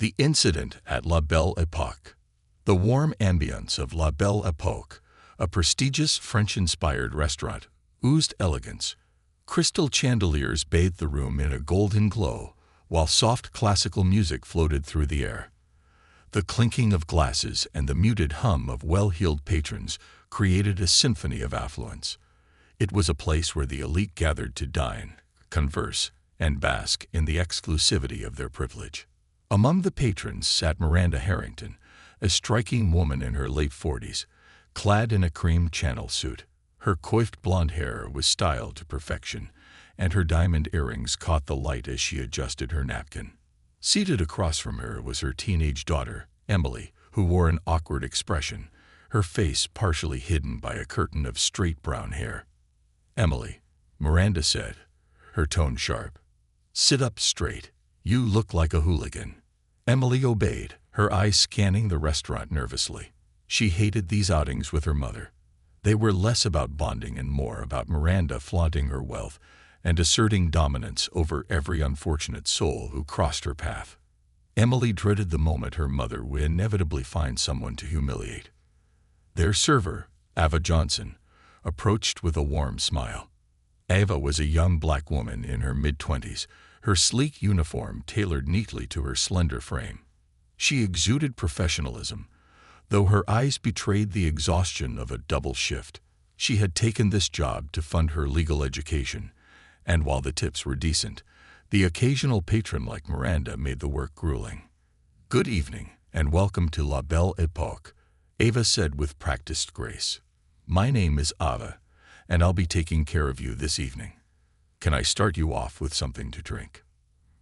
The Incident at La Belle Époque. The warm ambience of La Belle Époque, a prestigious French-inspired restaurant, oozed elegance. Crystal chandeliers bathed the room in a golden glow, while soft classical music floated through the air. The clinking of glasses and the muted hum of well-heeled patrons created a symphony of affluence. It was a place where the elite gathered to dine, converse, and bask in the exclusivity of their privilege. Among the patrons sat Miranda Harrington, a striking woman in her late 40s, clad in a cream channel suit. Her coiffed blonde hair was styled to perfection, and her diamond earrings caught the light as she adjusted her napkin. Seated across from her was her teenage daughter, Emily, who wore an awkward expression, her face partially hidden by a curtain of straight brown hair. "Emily," Miranda said, her tone sharp. "Sit up straight. You look like a hooligan." Emily obeyed, her eyes scanning the restaurant nervously. She hated these outings with her mother. They were less about bonding and more about Miranda flaunting her wealth and asserting dominance over every unfortunate soul who crossed her path. Emily dreaded the moment her mother would inevitably find someone to humiliate. Their server, Ava Johnson, approached with a warm smile. Ava was a young black woman in her mid-20s, her sleek uniform tailored neatly to her slender frame. She exuded professionalism, though her eyes betrayed the exhaustion of a double shift. She had taken this job to fund her legal education, and while the tips were decent, the occasional patron like Miranda made the work grueling. "Good evening, and welcome to La Belle Époque," Ava said with practiced grace. "My name is Ava, and I'll be taking care of you this evening. Can I start you off with something to drink?"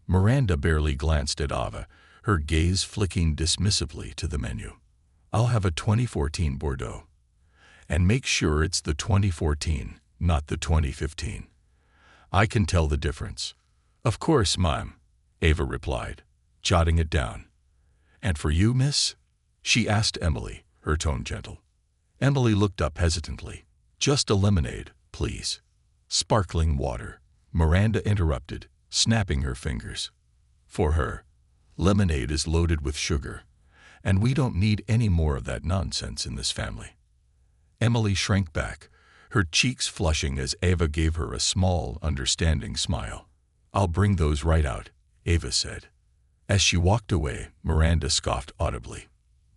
Miranda barely glanced at Ava, her gaze flicking dismissively to the menu. "I'll have a 2014 Bordeaux. And make sure it's the 2014, not the 2015. I can tell the difference." "Of course, ma'am," Ava replied, jotting it down. "And for you, miss?" she asked Emily, her tone gentle. Emily looked up hesitantly. "Just a lemonade, please." "Sparkling water," Miranda interrupted, snapping her fingers. "For her. Lemonade is loaded with sugar, and we don't need any more of that nonsense in this family." Emily shrank back, her cheeks flushing as Ava gave her a small, understanding smile. "I'll bring those right out," Ava said. As she walked away, Miranda scoffed audibly.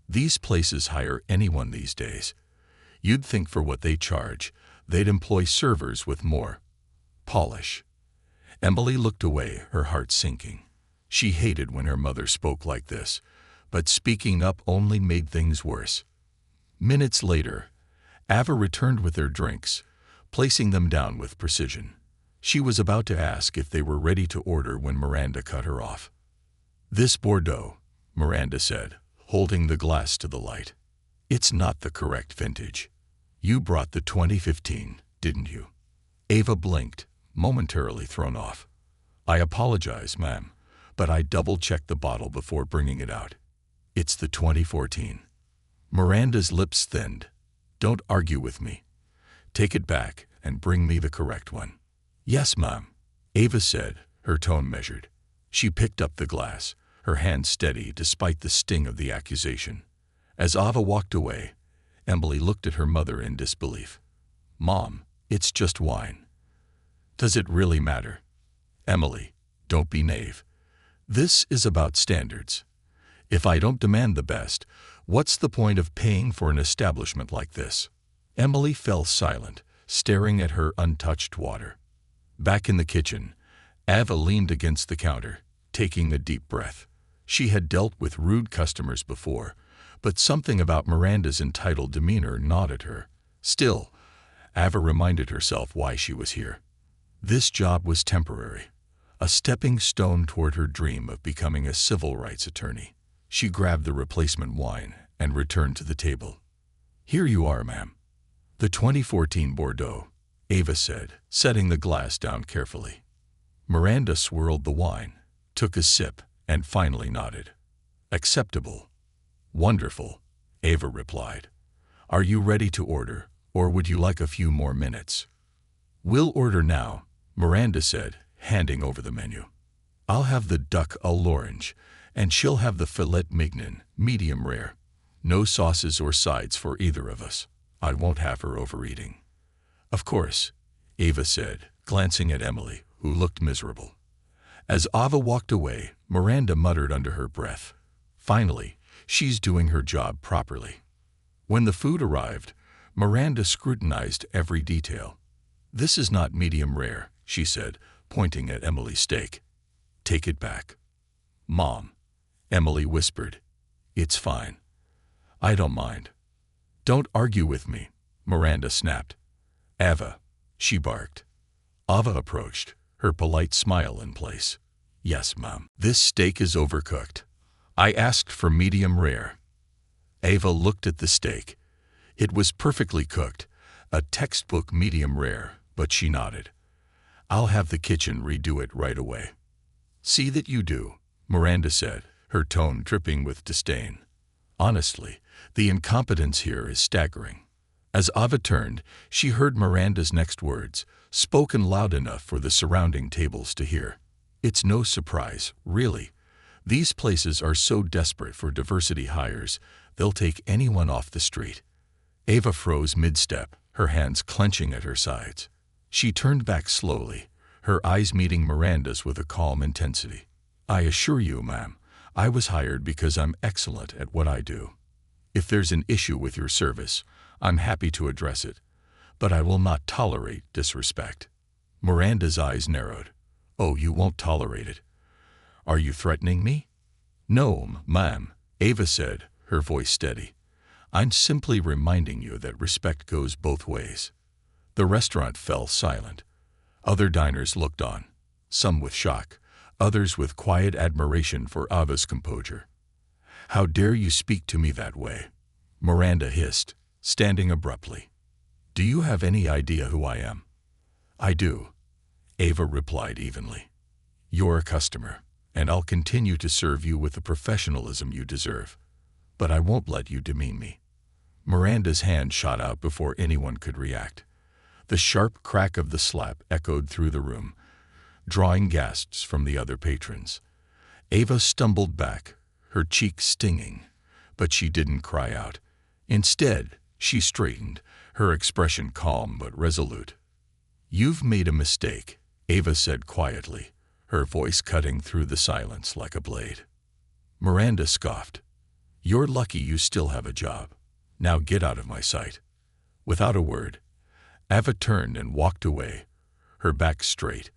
"These places hire anyone these days. You'd think for what they charge, they'd employ servers with more polish." Emily looked away, her heart sinking. She hated when her mother spoke like this, but speaking up only made things worse. Minutes later, Ava returned with their drinks, placing them down with precision. She was about to ask if they were ready to order when Miranda cut her off. "This Bordeaux," Miranda said, holding the glass to the light. "It's not the correct vintage. You brought the 2015, didn't you?" Ava blinked, momentarily thrown off. "I apologize, ma'am, but I double-checked the bottle before bringing it out. It's the 2014. Miranda's lips thinned. "Don't argue with me. Take it back and bring me the correct one." "Yes, ma'am," Ava said, her tone measured. She picked up the glass, her hand steady despite the sting of the accusation. As Ava walked away, Emily looked at her mother in disbelief. "Mom, it's just wine. Does it really matter?" "Emily, don't be naive. This is about standards. If I don't demand the best, what's the point of paying for an establishment like this?" Emily fell silent, staring at her untouched water. Back in the kitchen, Ava leaned against the counter, taking a deep breath. She had dealt with rude customers before, but something about Miranda's entitled demeanor gnawed at her. Still, Ava reminded herself why she was here. This job was temporary, a stepping stone toward her dream of becoming a civil rights attorney. She grabbed the replacement wine and returned to the table. "Here you are, ma'am." "The 2014 Bordeaux," Ava said, setting the glass down carefully. Miranda swirled the wine, took a sip, and finally nodded. "Acceptable." "Wonderful," Ava replied. "Are you ready to order, or would you like a few more minutes?" "We'll order now," Miranda said, handing over the menu. "I'll have the duck à l'orange, And she'll have the filet mignon, medium rare. No sauces or sides for either of us. I won't have her overeating." "Of course," Ava said, glancing at Emily, who looked miserable. As Ava walked away, Miranda muttered under her breath, "Finally, she's doing her job properly." When the food arrived, Miranda scrutinized every detail. "This is not medium rare," she said, pointing at Emily's steak. "Take it back." "Mom," Emily whispered, "it's fine. I don't mind." "Don't argue with me," Miranda snapped. "Ava," she barked. Ava approached, her polite smile in place. "Yes, Mom. This steak is overcooked. I asked for medium rare." Ava looked at the steak. It was perfectly cooked, a textbook medium rare, but she nodded. "I'll have the kitchen redo it right away." "See that you do," Miranda said, her tone dripping with disdain. Honestly, the incompetence here is staggering. As Ava turned, she heard Miranda's next words, spoken loud enough for the surrounding tables to hear. "It's no surprise, really. These places are so desperate for diversity hires, they'll take anyone off the street." Ava froze mid-step, her hands clenching at her sides. She turned back slowly, her eyes meeting Miranda's with a calm intensity. "I assure you, ma'am, I was hired because I'm excellent at what I do. If there's an issue with your service, I'm happy to address it, but I will not tolerate disrespect." Miranda's eyes narrowed. "Oh, you won't tolerate it? Are you threatening me?" "No, ma'am," Ava said, her voice steady. "I'm simply reminding you that respect goes both ways." The restaurant fell silent. Other diners looked on, some with shock, others with quiet admiration for Ava's composure. "How dare you speak to me that way?" Miranda hissed, standing abruptly. "Do you have any idea who I am?" "I do," Ava replied evenly. "You're a customer, and I'll continue to serve you with the professionalism you deserve. But I won't let you demean me." Miranda's hand shot out before anyone could react. The sharp crack of the slap echoed through the room, drawing gasps from the other patrons. Ava stumbled back, her cheeks stinging, but she didn't cry out. Instead, she straightened, her expression calm but resolute. "You've made a mistake," Ava said quietly, her voice cutting through the silence like a blade. Miranda scoffed. "You're lucky you still have a job. Now get out of my sight." Without a word, Ava turned and walked away, her back straight.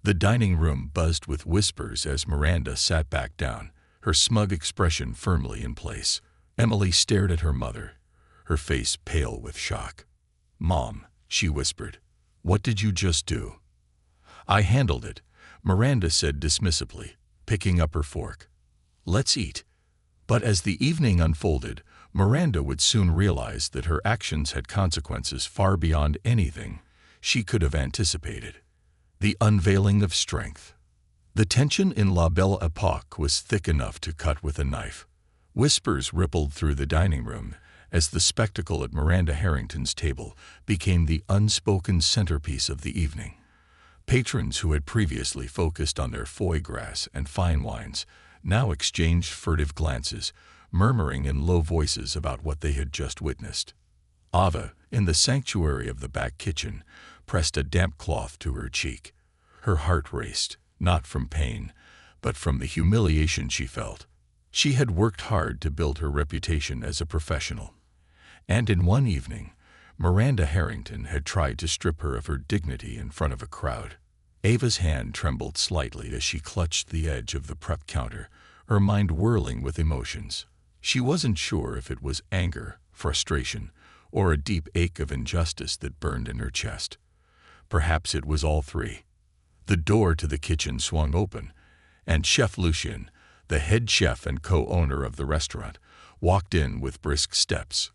The dining room buzzed with whispers as Miranda sat back down, her smug expression firmly in place. Emily stared at her mother, her face pale with shock. "Mom," she whispered, "what did you just do?" "I handled it," Miranda said dismissively, picking up her fork. "Let's eat." But as the evening unfolded, Miranda would soon realize that her actions had consequences far beyond anything she could have anticipated. The unveiling of strength. The tension in La Belle Époque was thick enough to cut with a knife. Whispers rippled through the dining room as the spectacle at Miranda Harrington's table became the unspoken centerpiece of the evening. Patrons who had previously focused on their foie gras and fine wines now exchanged furtive glances, murmuring in low voices about what they had just witnessed. Ava, in the sanctuary of the back kitchen, pressed a damp cloth to her cheek. Her heart raced, not from pain, but from the humiliation she felt. She had worked hard to build her reputation as a professional, and in one evening, Miranda Harrington had tried to strip her of her dignity in front of a crowd. Ava's hand trembled slightly as she clutched the edge of the prep counter, her mind whirling with emotions. She wasn't sure if it was anger, frustration, or a deep ache of injustice that burned in her chest. Perhaps it was all three. The door to the kitchen swung open, and Chef Lucien, the head chef and co-owner of the restaurant, walked in with brisk steps.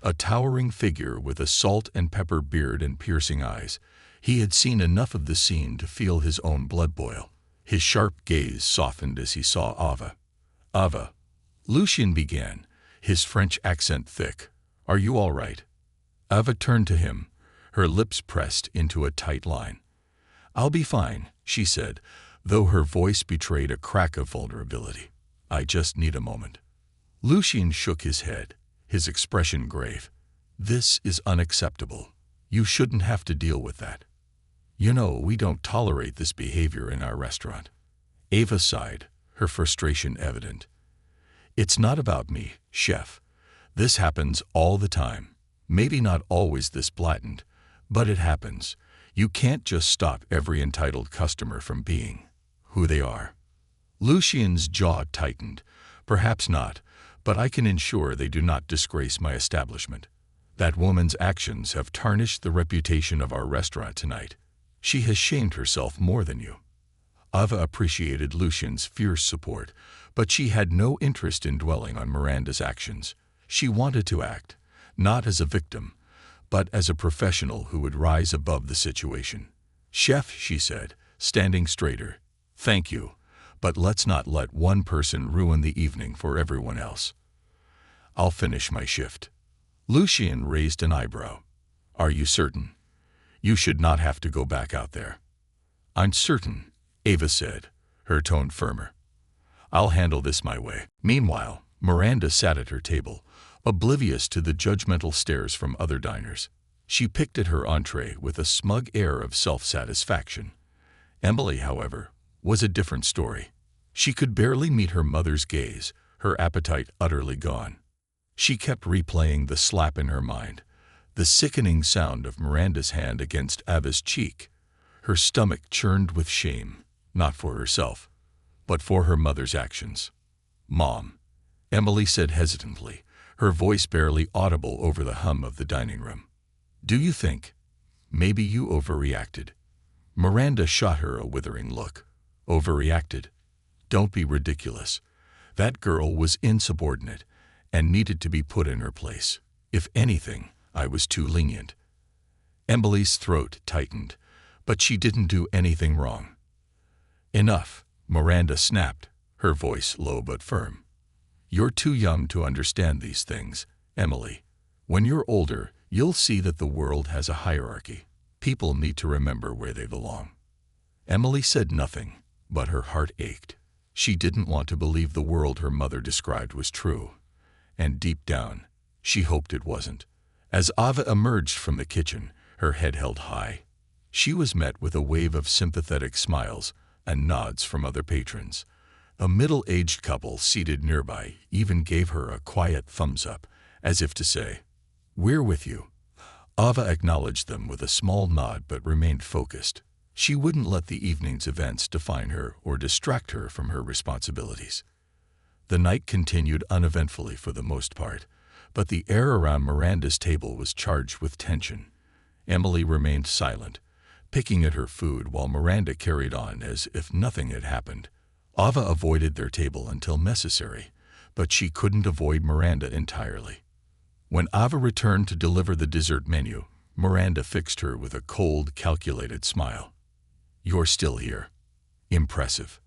A towering figure with a salt and pepper beard and piercing eyes, he had seen enough of the scene to feel his own blood boil. His sharp gaze softened as he saw Ava. "Ava," Lucien began, his French accent thick, "are you all right?" Ava turned to him, her lips pressed into a tight line. "I'll be fine," she said, though her voice betrayed a crack of vulnerability. I just need a moment. Lucien shook his head, his expression grave. This is unacceptable. You shouldn't have to deal with that. You know, we don't tolerate this behavior in our restaurant. Ava sighed, her frustration evident. It's not about me, chef. This happens all the time. Maybe not always this blatant, but it happens. You can't just stop every entitled customer from being who they are. Lucien's jaw tightened. Perhaps not, but I can ensure they do not disgrace my establishment. That woman's actions have tarnished the reputation of our restaurant tonight. She has shamed herself more than you. Ava appreciated Lucien's fierce support, but she had no interest in dwelling on Miranda's actions. She wanted to act, not as a victim, but as a professional who would rise above the situation. Chef, she said, standing straighter, thank you, but let's not let one person ruin the evening for everyone else. I'll finish my shift. Lucien raised an eyebrow. Are you certain? You should not have to go back out there. I'm certain, Ava said, her tone firmer. I'll handle this my way. Meanwhile, Miranda sat at her table, oblivious to the judgmental stares from other diners. She picked at her entree with a smug air of self-satisfaction. Emily, however, was a different story. She could barely meet her mother's gaze, her appetite utterly gone. She kept replaying the slap in her mind, the sickening sound of Miranda's hand against Ava's cheek. Her stomach churned with shame, not for herself, but for her mother's actions. Mom, Emily said hesitantly, her voice barely audible over the hum of the dining room. Do you think? Maybe you overreacted. Miranda shot her a withering look. Overreacted? Don't be ridiculous. That girl was insubordinate and needed to be put in her place. If anything, I was too lenient. Emily's throat tightened, but she didn't do anything wrong. Enough, Miranda snapped, her voice low but firm. You're too young to understand these things, Emily. When you're older, you'll see that the world has a hierarchy. People need to remember where they belong. Emily said nothing, but her heart ached. She didn't want to believe the world her mother described was true. And deep down, she hoped it wasn't. As Ava emerged from the kitchen, her head held high, she was met with a wave of sympathetic smiles and nods from other patrons. A middle-aged couple seated nearby even gave her a quiet thumbs up, as if to say, "We're with you." Ava acknowledged them with a small nod but remained focused. She wouldn't let the evening's events define her or distract her from her responsibilities. The night continued uneventfully for the most part, but the air around Miranda's table was charged with tension. Emily remained silent, picking at her food while Miranda carried on as if nothing had happened. Ava avoided their table until necessary, but she couldn't avoid Miranda entirely. When Ava returned to deliver the dessert menu, Miranda fixed her with a cold, calculated smile. You're still here. Impressive.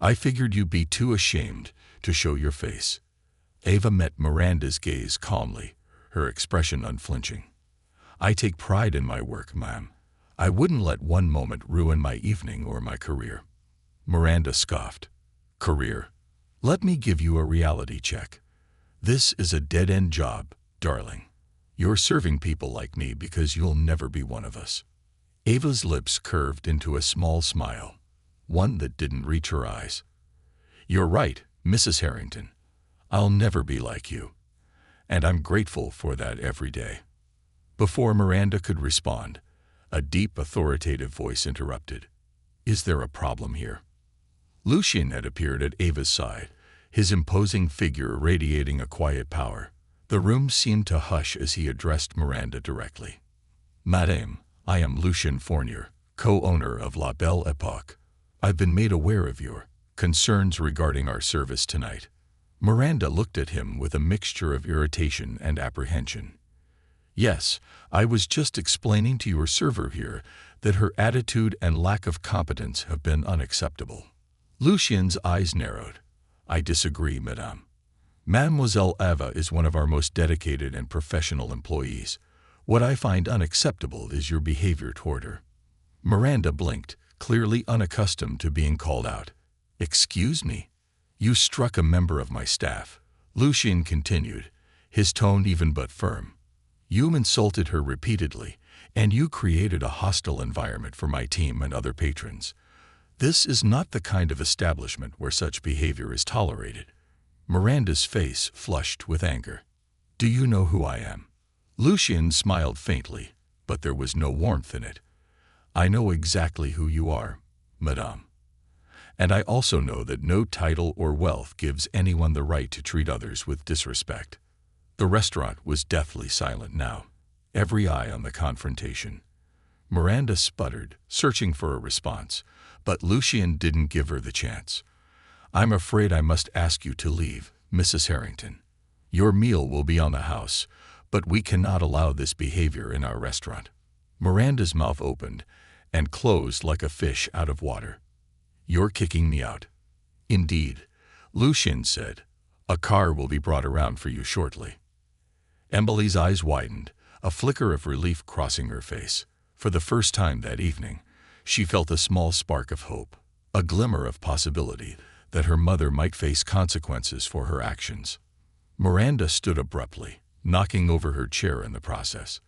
I figured you'd be too ashamed to show your face. Ava met Miranda's gaze calmly, her expression unflinching. I take pride in my work, ma'am. I wouldn't let one moment ruin my evening or my career. Miranda scoffed. Career? Let me give you a reality check. This is a dead-end job, darling. You're serving people like me because you'll never be one of us. Ava's lips curved into a small smile, one that didn't reach her eyes. You're right, Mrs. Harrington. I'll never be like you, and I'm grateful for that every day. Before Miranda could respond, a deep, authoritative voice interrupted. Is there a problem here? Lucien had appeared at Ava's side, his imposing figure radiating a quiet power. The room seemed to hush as he addressed Miranda directly. Madame, I am Lucien Fournier, co-owner of La Belle Époque. I've been made aware of your concerns regarding our service tonight. Miranda looked at him with a mixture of irritation and apprehension. Yes, I was just explaining to your server here that her attitude and lack of competence have been unacceptable. Lucien's eyes narrowed. I disagree, madame. Mademoiselle Ava is one of our most dedicated and professional employees. What I find unacceptable is your behavior toward her. Miranda blinked, clearly unaccustomed to being called out. Excuse me? You struck a member of my staff, Lucien continued, his tone even but firm. You insulted her repeatedly, and you created a hostile environment for my team and other patrons. This is not the kind of establishment where such behavior is tolerated. Miranda's face flushed with anger. Do you know who I am? Lucien smiled faintly, but there was no warmth in it. I know exactly who you are, madame. And I also know that no title or wealth gives anyone the right to treat others with disrespect. The restaurant was deathly silent now, every eye on the confrontation. Miranda sputtered, searching for a response, but Lucien didn't give her the chance. I'm afraid I must ask you to leave, Mrs. Harrington. Your meal will be on the house, but we cannot allow this behavior in our restaurant. Miranda's mouth opened and closed like a fish out of water. You're kicking me out. Indeed, Lucien said. A car will be brought around for you shortly. Emily's eyes widened, a flicker of relief crossing her face. For the first time that evening, she felt a small spark of hope, a glimmer of possibility that her mother might face consequences for her actions. Miranda stood abruptly, knocking over her chair in the process.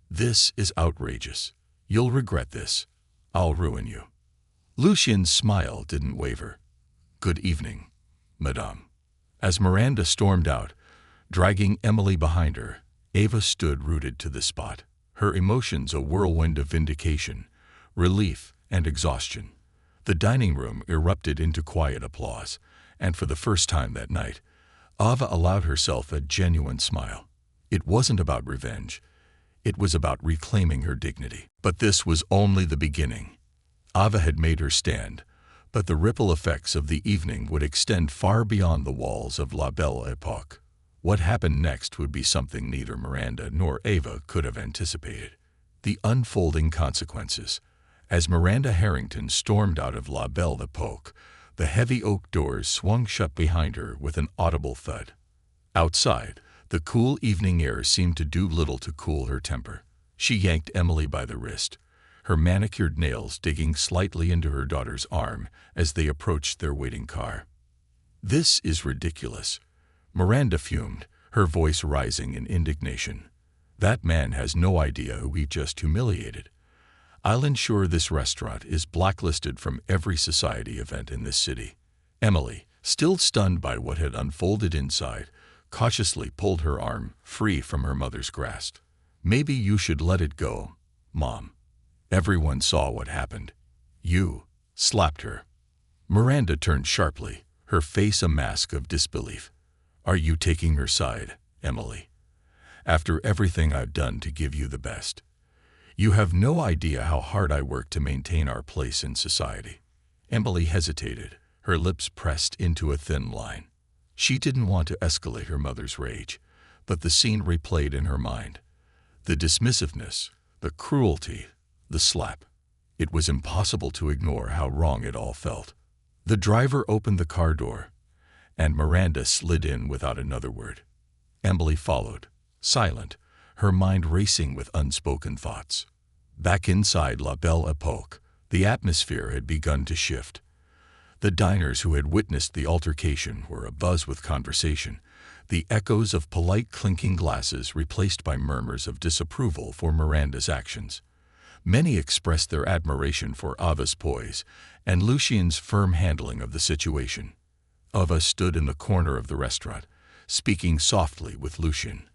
This is outrageous. You'll regret this. I'll ruin you. Lucien's smile didn't waver. Good evening, madame. As Miranda stormed out, dragging Emily behind her, Ava stood rooted to the spot, her emotions a whirlwind of vindication, relief, and exhaustion. The dining room erupted into quiet applause, and for the first time that night, Ava allowed herself a genuine smile. It wasn't about revenge. It was about reclaiming her dignity. But this was only the beginning. Ava had made her stand, but the ripple effects of the evening would extend far beyond the walls of La Belle Époque. What happened next would be something neither Miranda nor Ava could have anticipated. The unfolding consequences. As Miranda Harrington stormed out of La Belle Époque, the heavy oak doors swung shut behind her with an audible thud. Outside, the cool evening air seemed to do little to cool her temper. She yanked Emily by the wrist, her manicured nails digging slightly into her daughter's arm as they approached their waiting car. This is ridiculous. Miranda fumed, her voice rising in indignation. That man has no idea who he just humiliated. I'll ensure this restaurant is blacklisted from every society event in this city. Emily, still stunned by what had unfolded inside, cautiously pulled her arm free from her mother's grasp. Maybe you should let it go, Mom. Everyone saw what happened. You slapped her. Miranda turned sharply, her face a mask of disbelief. Are you taking her side, Emily? After everything I've done to give you the best. You have no idea how hard I work to maintain our place in society. Emily hesitated, her lips pressed into a thin line. She didn't want to escalate her mother's rage, but the scene replayed in her mind. The dismissiveness, the cruelty, the slap. It was impossible to ignore how wrong it all felt. The driver opened the car door, and Miranda slid in without another word. Emily followed, silent, her mind racing with unspoken thoughts. Back inside La Belle Époque, the atmosphere had begun to shift. The diners who had witnessed the altercation were abuzz with conversation, the echoes of polite clinking glasses replaced by murmurs of disapproval for Miranda's actions. Many expressed their admiration for Ava's poise and Lucien's firm handling of the situation. Ava stood in the corner of the restaurant, speaking softly with Lucien.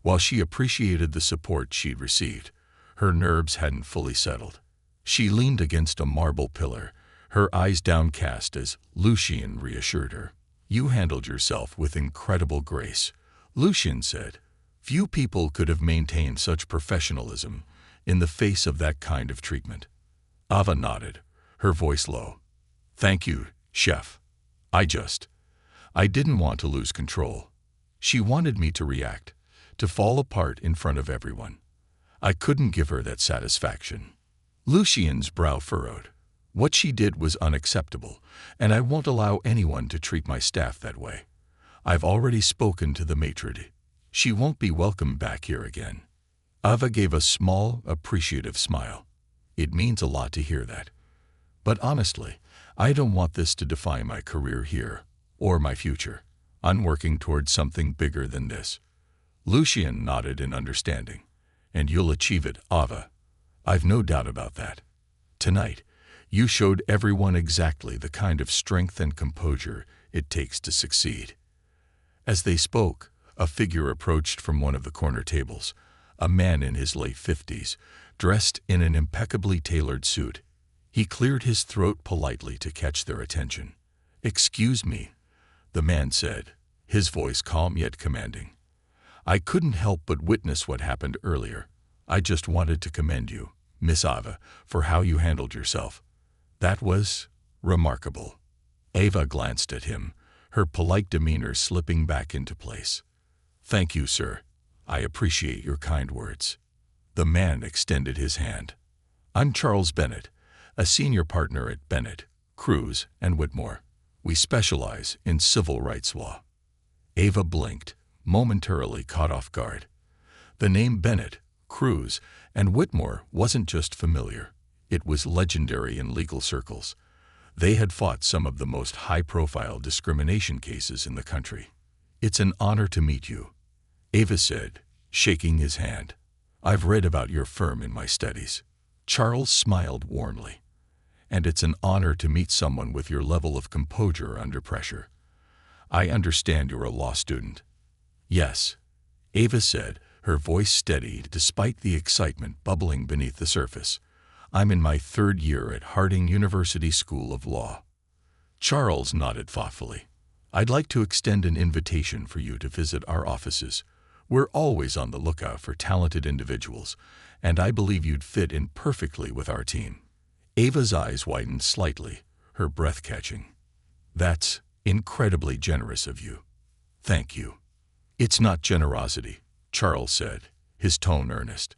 While she appreciated the support she'd received, her nerves hadn't fully settled. She leaned against a marble pillar, her eyes downcast as Lucien reassured her. You handled yourself with incredible grace, Lucien said. Few people could have maintained such professionalism in the face of that kind of treatment. Ava nodded, her voice low. Thank you, chef. I didn't want to lose control. She wanted me to react, to fall apart in front of everyone. I couldn't give her that satisfaction. Lucien's brow furrowed. What she did was unacceptable, and I won't allow anyone to treat my staff that way. I've already spoken to the maitre d'. She won't be welcome back here again. Ava gave a small, appreciative smile. It means a lot to hear that. But honestly, I don't want this to define my career here, or my future. I'm working towards something bigger than this. Lucien nodded in understanding. And you'll achieve it, Ava. I've no doubt about that. Tonight, you showed everyone exactly the kind of strength and composure it takes to succeed. As they spoke, a figure approached from one of the corner tables, a man in his late 50s, dressed in an impeccably tailored suit. He cleared his throat politely to catch their attention. "Excuse me," the man said, his voice calm yet commanding. "I couldn't help but witness what happened earlier. I just wanted to commend you, Miss Ava, for how you handled yourself. That was remarkable." Ava glanced at him, her polite demeanor slipping back into place. "Thank you, sir. I appreciate your kind words." The man extended his hand. "I'm Charles Bennett, a senior partner at Bennett, Cruz, and Whitmore. We specialize in civil rights law." Ava blinked, momentarily caught off guard. The name Bennett, Cruz, and Whitmore wasn't just familiar. It was legendary in legal circles. They had fought some of the most high-profile discrimination cases in the country. "It's an honor to meet you," Ava said, shaking his hand. "I've read about your firm in my studies." Charles smiled warmly. "And it's an honor to meet someone with your level of composure under pressure. I understand you're a law student." "Yes," Ava said, her voice steady despite the excitement bubbling beneath the surface. "I'm in my 3rd year at Harding University School of Law." Charles nodded thoughtfully. "I'd like to extend an invitation for you to visit our offices. We're always on the lookout for talented individuals, and I believe you'd fit in perfectly with our team." Ava's eyes widened slightly, her breath catching. "That's incredibly generous of you. Thank you." "It's not generosity," Charles said, his tone earnest.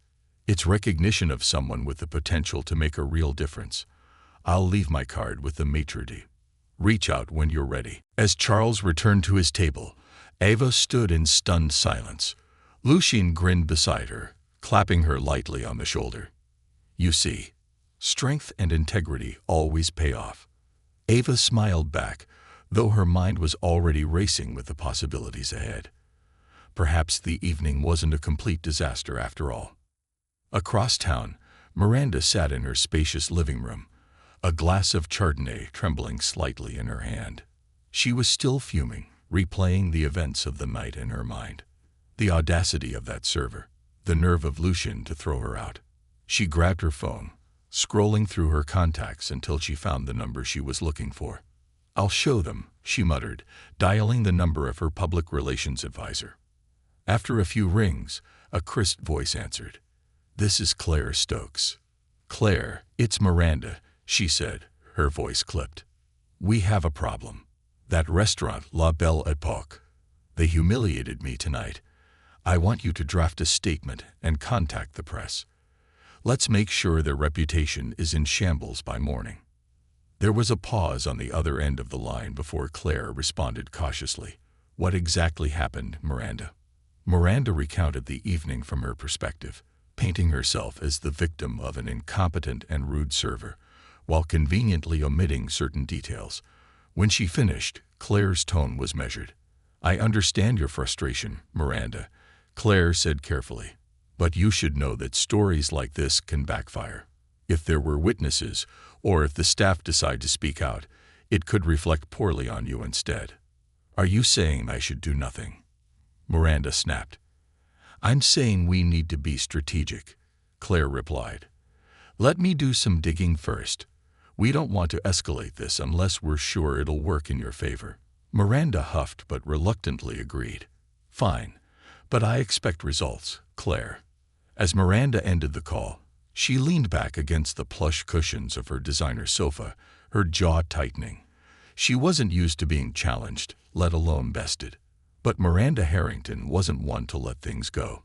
"It's recognition of someone with the potential to make a real difference. I'll leave my card with the maitre d'. Reach out when you're ready." As Charles returned to his table, Ava stood in stunned silence. Lucien grinned beside her, clapping her lightly on the shoulder. "You see, strength and integrity always pay off." Ava smiled back, though her mind was already racing with the possibilities ahead. Perhaps the evening wasn't a complete disaster after all. Across town, Miranda sat in her spacious living room, a glass of Chardonnay trembling slightly in her hand. She was still fuming, replaying the events of the night in her mind. The audacity of that server, the nerve of Lucien to throw her out. She grabbed her phone, scrolling through her contacts until she found the number she was looking for. "I'll show them," she muttered, dialing the number of her public relations advisor. After a few rings, a crisp voice answered. "This is Claire Stokes." "Claire, it's Miranda," she said, her voice clipped. "We have a problem. That restaurant, La Belle Époque. They humiliated me tonight. I want you to draft a statement and contact the press. Let's make sure their reputation is in shambles by morning." There was a pause on the other end of the line before Claire responded cautiously. "What exactly happened, Miranda?" Miranda recounted the evening from her perspective, painting herself as the victim of an incompetent and rude server, while conveniently omitting certain details. When she finished, Claire's tone was measured. "I understand your frustration, Miranda," Claire said carefully. "But you should know that stories like this can backfire. If there were witnesses, or if the staff decide to speak out, it could reflect poorly on you instead." "Are you saying I should do nothing?" Miranda snapped. "I'm saying we need to be strategic," Claire replied. "Let me do some digging first. We don't want to escalate this unless we're sure it'll work in your favor." Miranda huffed but reluctantly agreed. "Fine, but I expect results, Claire." As Miranda ended the call, she leaned back against the plush cushions of her designer sofa, her jaw tightening. She wasn't used to being challenged, let alone bested. But Miranda Harrington wasn't one to let things go.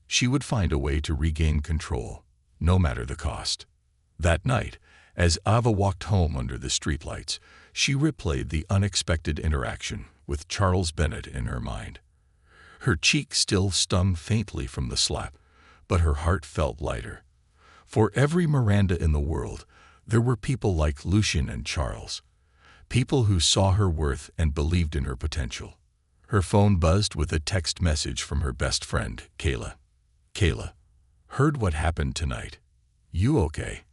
She would find a way to regain control, no matter the cost. That night, as Ava walked home under the streetlights, she replayed the unexpected interaction with Charles Bennett in her mind. Her cheek still stung faintly from the slap, but her heart felt lighter. For every Miranda in the world, there were people like Lucien and Charles. People who saw her worth and believed in her potential. Her phone buzzed with a text message from her best friend, Kayla. Kayla, heard what happened tonight. You okay?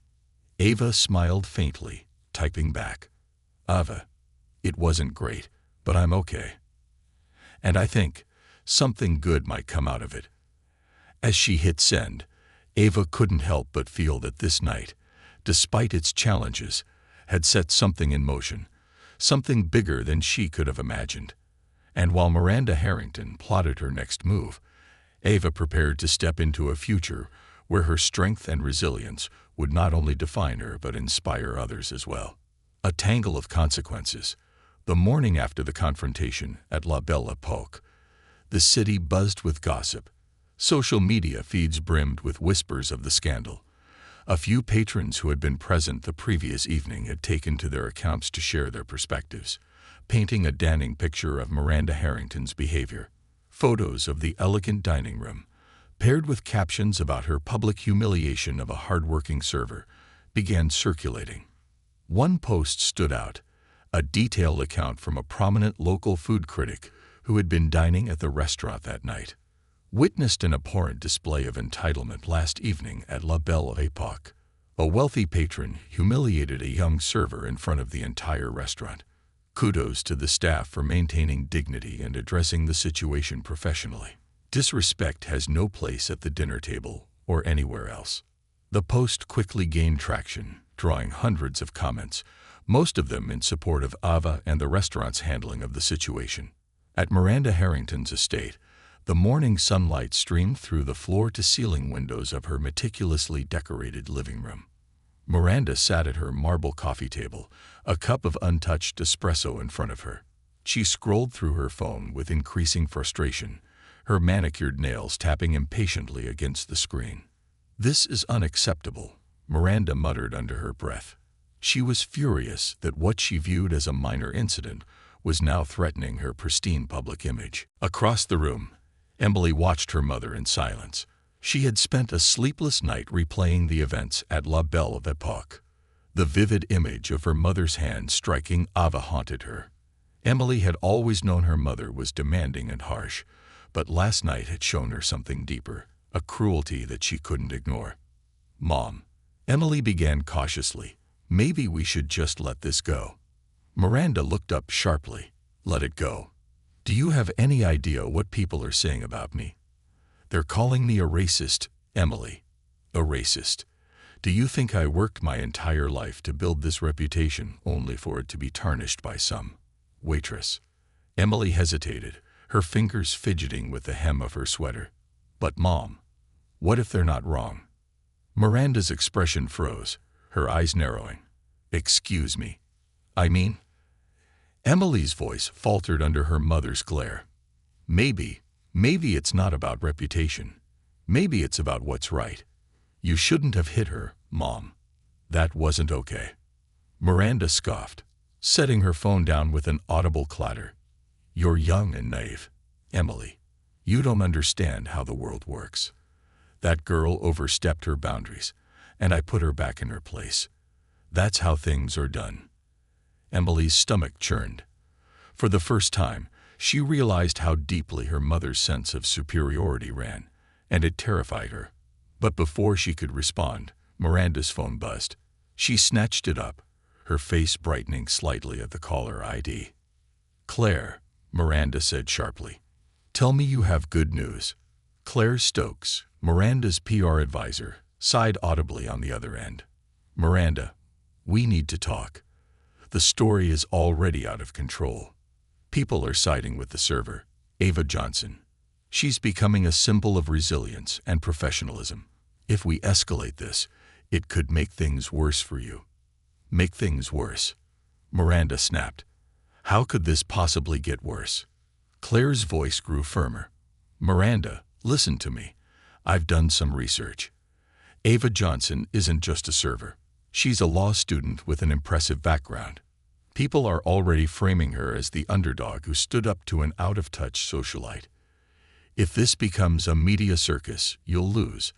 Ava smiled faintly, typing back. Ava, it wasn't great, but I'm okay. And I think something good might come out of it. As she hit send, Ava couldn't help but feel that this night, despite its challenges, had set something in motion, something bigger than she could have imagined. And while Miranda Harrington plotted her next move, Ava prepared to step into a future where her strength and resilience would not only define her but inspire others as well. A tangle of consequences. The morning after the confrontation at La Belle Epoque, the city buzzed with gossip. Social media feeds brimmed with whispers of the scandal. A few patrons who had been present the previous evening had taken to their accounts to share their perspectives, painting a damning picture of Miranda Harrington's behavior. Photos of the elegant dining room, paired with captions about her public humiliation of a hardworking server, began circulating. One post stood out, a detailed account from a prominent local food critic who had been dining at the restaurant that night. Witnessed an abhorrent display of entitlement last evening at La Belle Epoque. A wealthy patron humiliated a young server in front of the entire restaurant. Kudos to the staff for maintaining dignity and addressing the situation professionally. Disrespect has no place at the dinner table or anywhere else. The post quickly gained traction, drawing hundreds of comments, most of them in support of Ava and the restaurant's handling of the situation. At Miranda Harrington's estate, the morning sunlight streamed through the floor-to-ceiling windows of her meticulously decorated living room. Miranda sat at her marble coffee table, a cup of untouched espresso in front of her. She scrolled through her phone with increasing frustration, her manicured nails tapping impatiently against the screen. "This is unacceptable," Miranda muttered under her breath. She was furious that what she viewed as a minor incident was now threatening her pristine public image. Across the room, Emily watched her mother in silence. She had spent a sleepless night replaying the events at La Belle Epoque. The vivid image of her mother's hand striking Ava haunted her. Emily had always known her mother was demanding and harsh, but last night had shown her something deeper, a cruelty that she couldn't ignore. "Mom," Emily began cautiously, "maybe we should just let this go." Miranda looked up sharply. "Let it go? Do you have any idea what people are saying about me? They're calling me a racist, Emily. A racist. Do you think I worked my entire life to build this reputation only for it to be tarnished by some waitress?" Emily hesitated, her fingers fidgeting with the hem of her sweater. "But Mom, what if they're not wrong?" Miranda's expression froze, her eyes narrowing. "Excuse me. I mean..." Emily's voice faltered under her mother's glare. Maybe it's not about reputation. Maybe it's about what's right. You shouldn't have hit her, Mom. That wasn't okay." Miranda scoffed, setting her phone down with an audible clatter. "You're young and naive, Emily. You don't understand how the world works. That girl overstepped her boundaries, and I put her back in her place. That's how things are done." Emily's stomach churned. For the first time, she realized how deeply her mother's sense of superiority ran, and it terrified her. But before she could respond, Miranda's phone buzzed. She snatched it up, her face brightening slightly at the caller ID. "Claire," Miranda said sharply, "tell me you have good news." Claire Stokes, Miranda's PR advisor, sighed audibly on the other end. "Miranda, we need to talk. The story is already out of control. People are siding with the server, Ava Johnson. She's becoming a symbol of resilience and professionalism. If we escalate this, it could make things worse for you." "Make things worse?" Miranda snapped. "How could this possibly get worse?" Claire's voice grew firmer. "Miranda, listen to me. I've done some research. Ava Johnson isn't just a server. She's a law student with an impressive background. People are already framing her as the underdog who stood up to an out-of-touch socialite. If this becomes a media circus, you'll lose.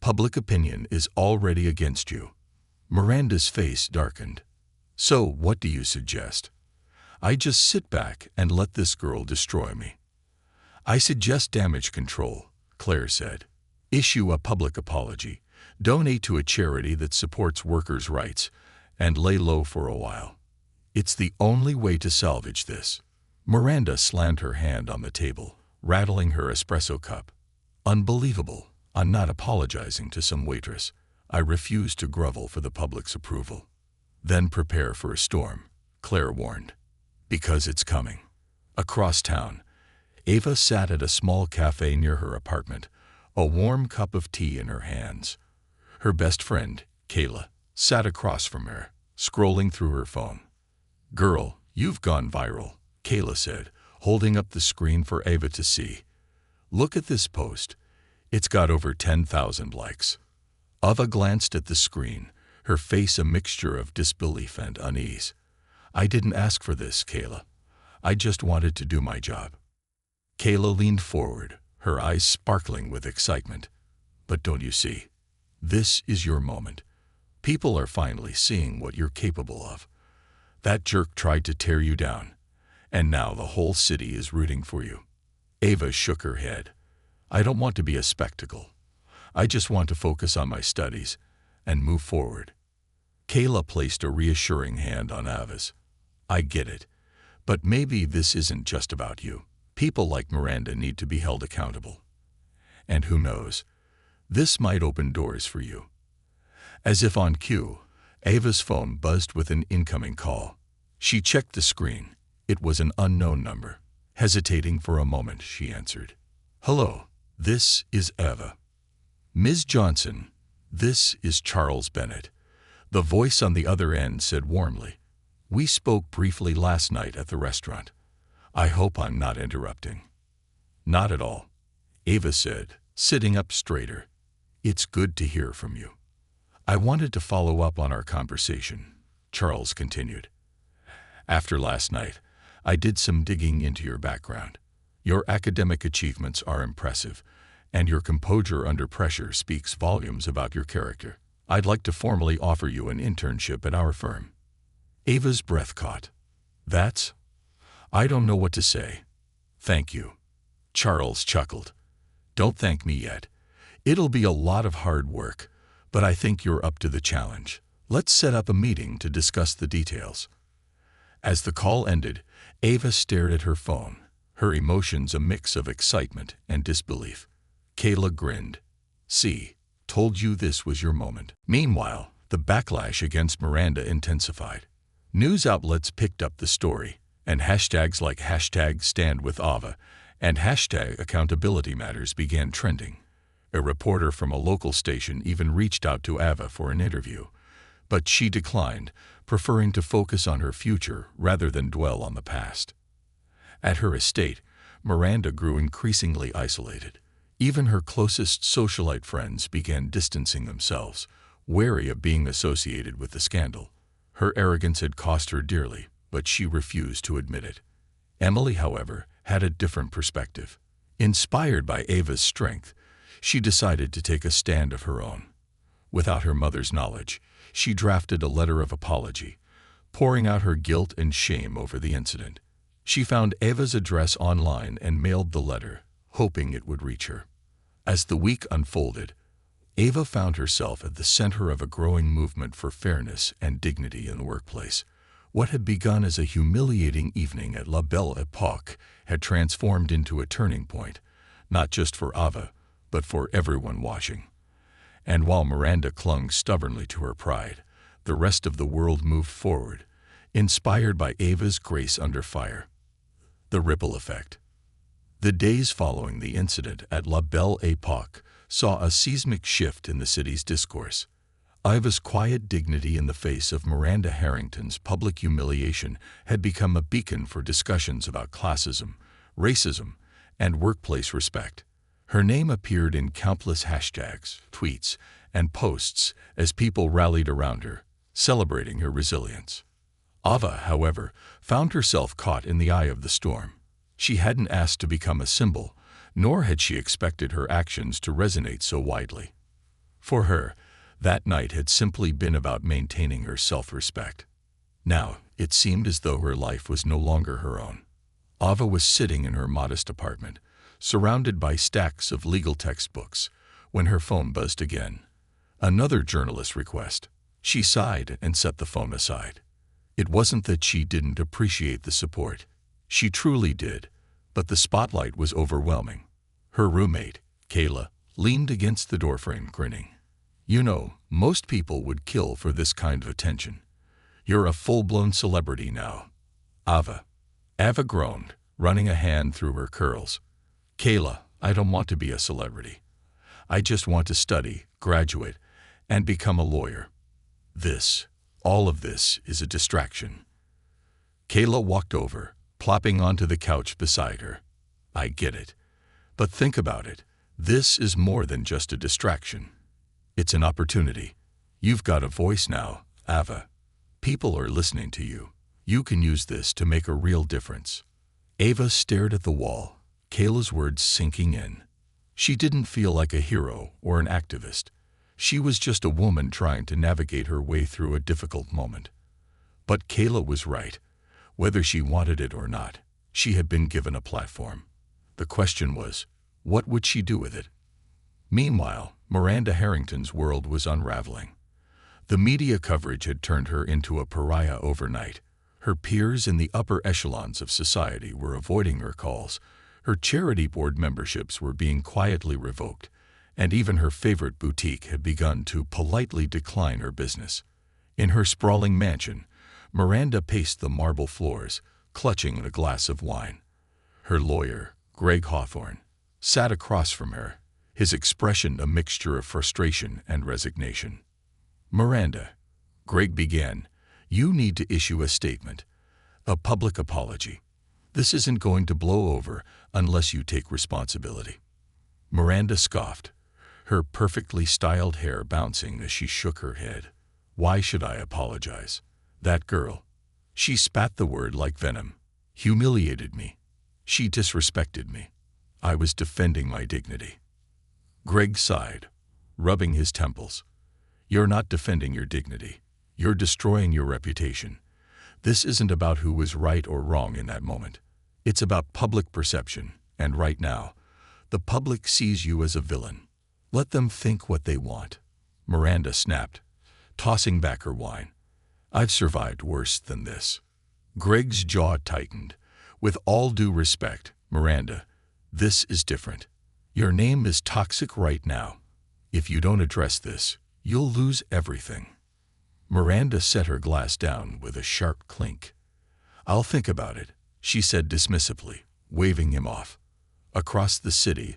Public opinion is already against you." Miranda's face darkened. "So what do you suggest?" I just sit back and let this girl destroy me. I suggest damage control, Claire said. Issue a public apology, donate to a charity that supports workers' rights, and lay low for a while. It's the only way to salvage this. Miranda slammed her hand on the table, rattling her espresso cup. Unbelievable. I'm not apologizing to some waitress. I refuse to grovel for the public's approval. Then prepare for a storm, Claire warned. Because it's coming. Across town, Ava sat at a small cafe near her apartment, a warm cup of tea in her hands. Her best friend, Kayla, sat across from her, scrolling through her phone. Girl, you've gone viral, Kayla said, holding up the screen for Ava to see. Look at this post. It's got over 10,000 likes. Ava glanced at the screen, her face a mixture of disbelief and unease. I didn't ask for this, Kayla. I just wanted to do my job. Kayla leaned forward, her eyes sparkling with excitement. But don't you see? This is your moment. People are finally seeing what you're capable of. That jerk tried to tear you down, and now the whole city is rooting for you. Ava shook her head. I don't want to be a spectacle. I just want to focus on my studies and move forward. Kayla placed a reassuring hand on Ava's. I get it, but maybe this isn't just about you. People like Miranda need to be held accountable. And who knows, this might open doors for you. As if on cue, Ava's phone buzzed with an incoming call. She checked the screen. It was an unknown number. Hesitating for a moment, she answered. Hello, this is Ava. Ms. Johnson, this is Charles Bennett. The voice on the other end said warmly, We spoke briefly last night at the restaurant. I hope I'm not interrupting. Not at all, Ava said, sitting up straighter. It's good to hear from you. I wanted to follow up on our conversation, Charles continued. After last night, I did some digging into your background. Your academic achievements are impressive, and your composure under pressure speaks volumes about your character. I'd like to formally offer you an internship at our firm. Ava's breath caught. I don't know what to say. Thank you. Charles chuckled. Don't thank me yet. It'll be a lot of hard work, but I think you're up to the challenge. Let's set up a meeting to discuss the details. As the call ended, Ava stared at her phone, her emotions a mix of excitement and disbelief. Kayla grinned. See, told you this was your moment. Meanwhile, the backlash against Miranda intensified. News outlets picked up the story, and hashtags like #StandWithAva and #AccountabilityMatters began trending. A reporter from a local station even reached out to Ava for an interview, but she declined, preferring to focus on her future rather than dwell on the past. At her estate, Miranda grew increasingly isolated. Even her closest socialite friends began distancing themselves, wary of being associated with the scandal. Her arrogance had cost her dearly, but she refused to admit it. Emily, however, had a different perspective. Inspired by Ava's strength, she decided to take a stand of her own. Without her mother's knowledge, she drafted a letter of apology, pouring out her guilt and shame over the incident. She found Ava's address online and mailed the letter, hoping it would reach her. As the week unfolded, Ava found herself at the center of a growing movement for fairness and dignity in the workplace. What had begun as a humiliating evening at La Belle Époque had transformed into a turning point, not just for Ava, but for everyone watching. And while Miranda clung stubbornly to her pride, the rest of the world moved forward, inspired by Ava's grace under fire. The ripple effect. The days following the incident at La Belle Époque saw a seismic shift in the city's discourse. Ava's quiet dignity in the face of Miranda Harrington's public humiliation had become a beacon for discussions about classism, racism, and workplace respect. Her name appeared in countless hashtags, tweets, and posts as people rallied around her, celebrating her resilience. Ava, however, found herself caught in the eye of the storm. She hadn't asked to become a symbol, nor had she expected her actions to resonate so widely. For her, that night had simply been about maintaining her self-respect. Now, It seemed as though her life was no longer her own. Ava was sitting in her modest apartment, surrounded by stacks of legal textbooks, when her phone buzzed again. Another journalist request. She sighed and set the phone aside. It wasn't that she didn't appreciate the support. She truly did, but the spotlight was overwhelming. Her roommate, Kayla, leaned against the doorframe grinning. "You know, most people would kill for this kind of attention. You're a full-blown celebrity now." Ava groaned, running a hand through her curls. "Kayla, I don't want to be a celebrity. I just want to study, graduate, and become a lawyer. All of this is a distraction." Kayla walked over, plopping onto the couch beside her. "I get it. But think about it. This is more than just a distraction. It's an opportunity. You've got a voice now, Ava. People are listening to you. You can use this to make a real difference." Ava stared at the wall, Kayla's words sinking in. She didn't feel like a hero or an activist. She was just a woman trying to navigate her way through a difficult moment. But Kayla was right. Whether she wanted it or not, she had been given a platform. The question was, what would she do with it? Meanwhile, Miranda Harrington's world was unraveling. The media coverage had turned her into a pariah overnight. Her peers in the upper echelons of society were avoiding her calls. Her charity board memberships were being quietly revoked, and even her favorite boutique had begun to politely decline her business. In her sprawling mansion, Miranda paced the marble floors, clutching a glass of wine. Her lawyer, Greg Hawthorne, sat across from her, his expression a mixture of frustration and resignation. "Miranda," Greg began, "you need to issue a statement, a public apology. This isn't going to blow over unless you take responsibility." Miranda scoffed, her perfectly styled hair bouncing as she shook her head. "Why should I apologize? That girl," she spat the word like venom, "humiliated me. She disrespected me. I was defending my dignity." Greg sighed, rubbing his temples. "You're not defending your dignity. You're destroying your reputation. This isn't about who was right or wrong in that moment. It's about public perception, and right now, the public sees you as a villain. Let them think what they want." Miranda snapped, tossing back her wine. "I've survived worse than this." Greg's jaw tightened. "With all due respect, Miranda, this is different. Your name is toxic right now. If you don't address this, you'll lose everything." Miranda set her glass down with a sharp clink. "I'll think about it," she said dismissively, waving him off. Across the city,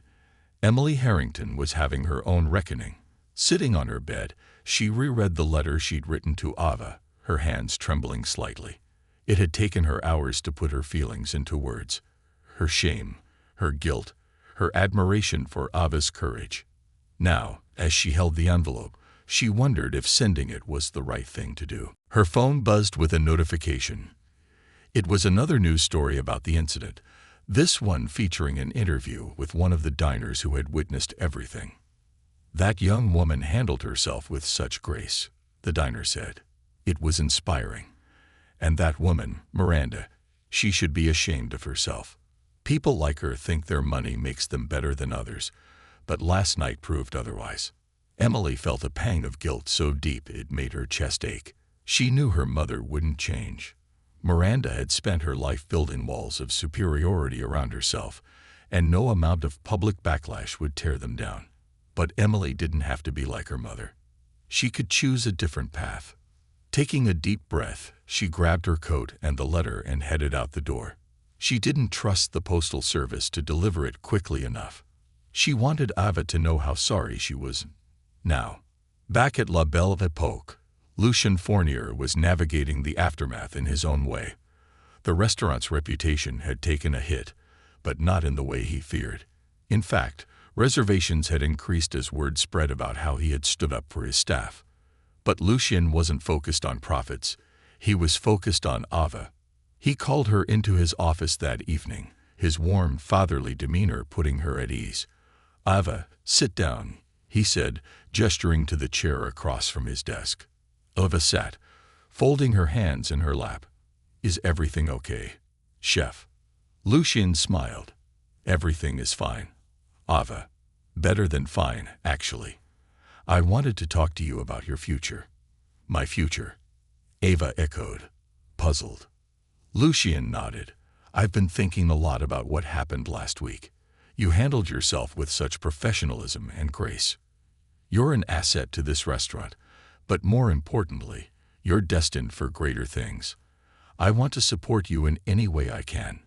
Emily Harrington was having her own reckoning. Sitting on her bed, she reread the letter she'd written to Ava, her hands trembling slightly. It had taken her hours to put her feelings into words. Her shame, her guilt, her admiration for Ava's courage. Now, as she held the envelope, she wondered if sending it was the right thing to do. Her phone buzzed with a notification. It was another news story about the incident, this one featuring an interview with one of the diners who had witnessed everything. "That young woman handled herself with such grace," the diner said. "It was inspiring. And that woman, Miranda, she should be ashamed of herself. People like her think their money makes them better than others, but last night proved otherwise." Emily felt a pang of guilt so deep it made her chest ache. She knew her mother wouldn't change. Miranda had spent her life building walls of superiority around herself, and no amount of public backlash would tear them down. But Emily didn't have to be like her mother. She could choose a different path. Taking a deep breath, she grabbed her coat and the letter and headed out the door. She didn't trust the postal service to deliver it quickly enough. She wanted Ava to know how sorry she was. Now, back at La Belle Époque, Lucien Fournier was navigating the aftermath in his own way. The restaurant's reputation had taken a hit, but not in the way he feared. In fact, reservations had increased as word spread about how he had stood up for his staff. But Lucien wasn't focused on profits. He was focused on Ava. He called her into his office that evening, his warm, fatherly demeanor putting her at ease. "Ava, sit down," he said, gesturing to the chair across from his desk. Ava sat, folding her hands in her lap. Is everything okay, chef? Lucien smiled. Everything is fine. Ava. Better than fine, actually. I wanted to talk to you about your future. My future? Ava echoed, puzzled. Lucien nodded. I've been thinking a lot about what happened last week. You handled yourself with such professionalism and grace. You're an asset to this restaurant, but more importantly, you're destined for greater things. I want to support you in any way I can.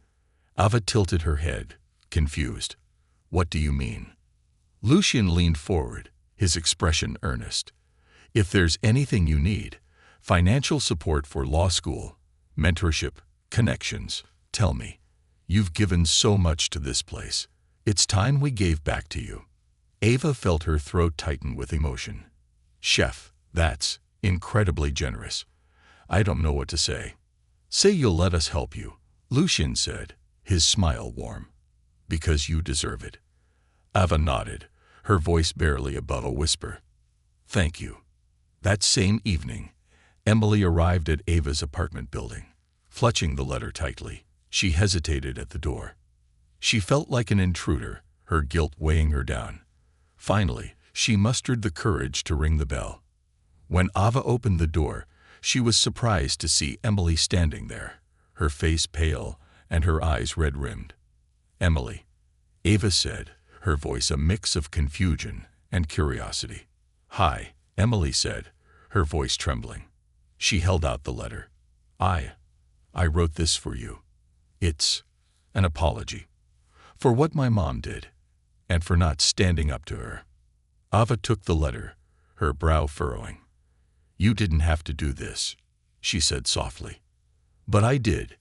Ava tilted her head, confused. What do you mean? Lucien leaned forward, his expression earnest. If there's anything you need, financial support for law school, mentorship, connections, tell me. You've given so much to this place. It's time we gave back to you. Ava felt her throat tighten with emotion. Chef, that's incredibly generous. I don't know what to say. Say you'll let us help you, Lucien said, his smile warm. Because you deserve it. Ava nodded, her voice barely above a whisper. Thank you. That same evening, Emily arrived at Ava's apartment building. Clutching the letter tightly, she hesitated at the door. She felt like an intruder, her guilt weighing her down. Finally, she mustered the courage to ring the bell. When Ava opened the door, she was surprised to see Emily standing there, her face pale and her eyes red-rimmed. Emily, Ava said, her voice a mix of confusion and curiosity. Hi, Emily said, her voice trembling. She held out the letter. I wrote this for you. It's an apology for what my mom did and for not standing up to her. Ava took the letter, her brow furrowing. You didn't have to do this, she said softly. But I did,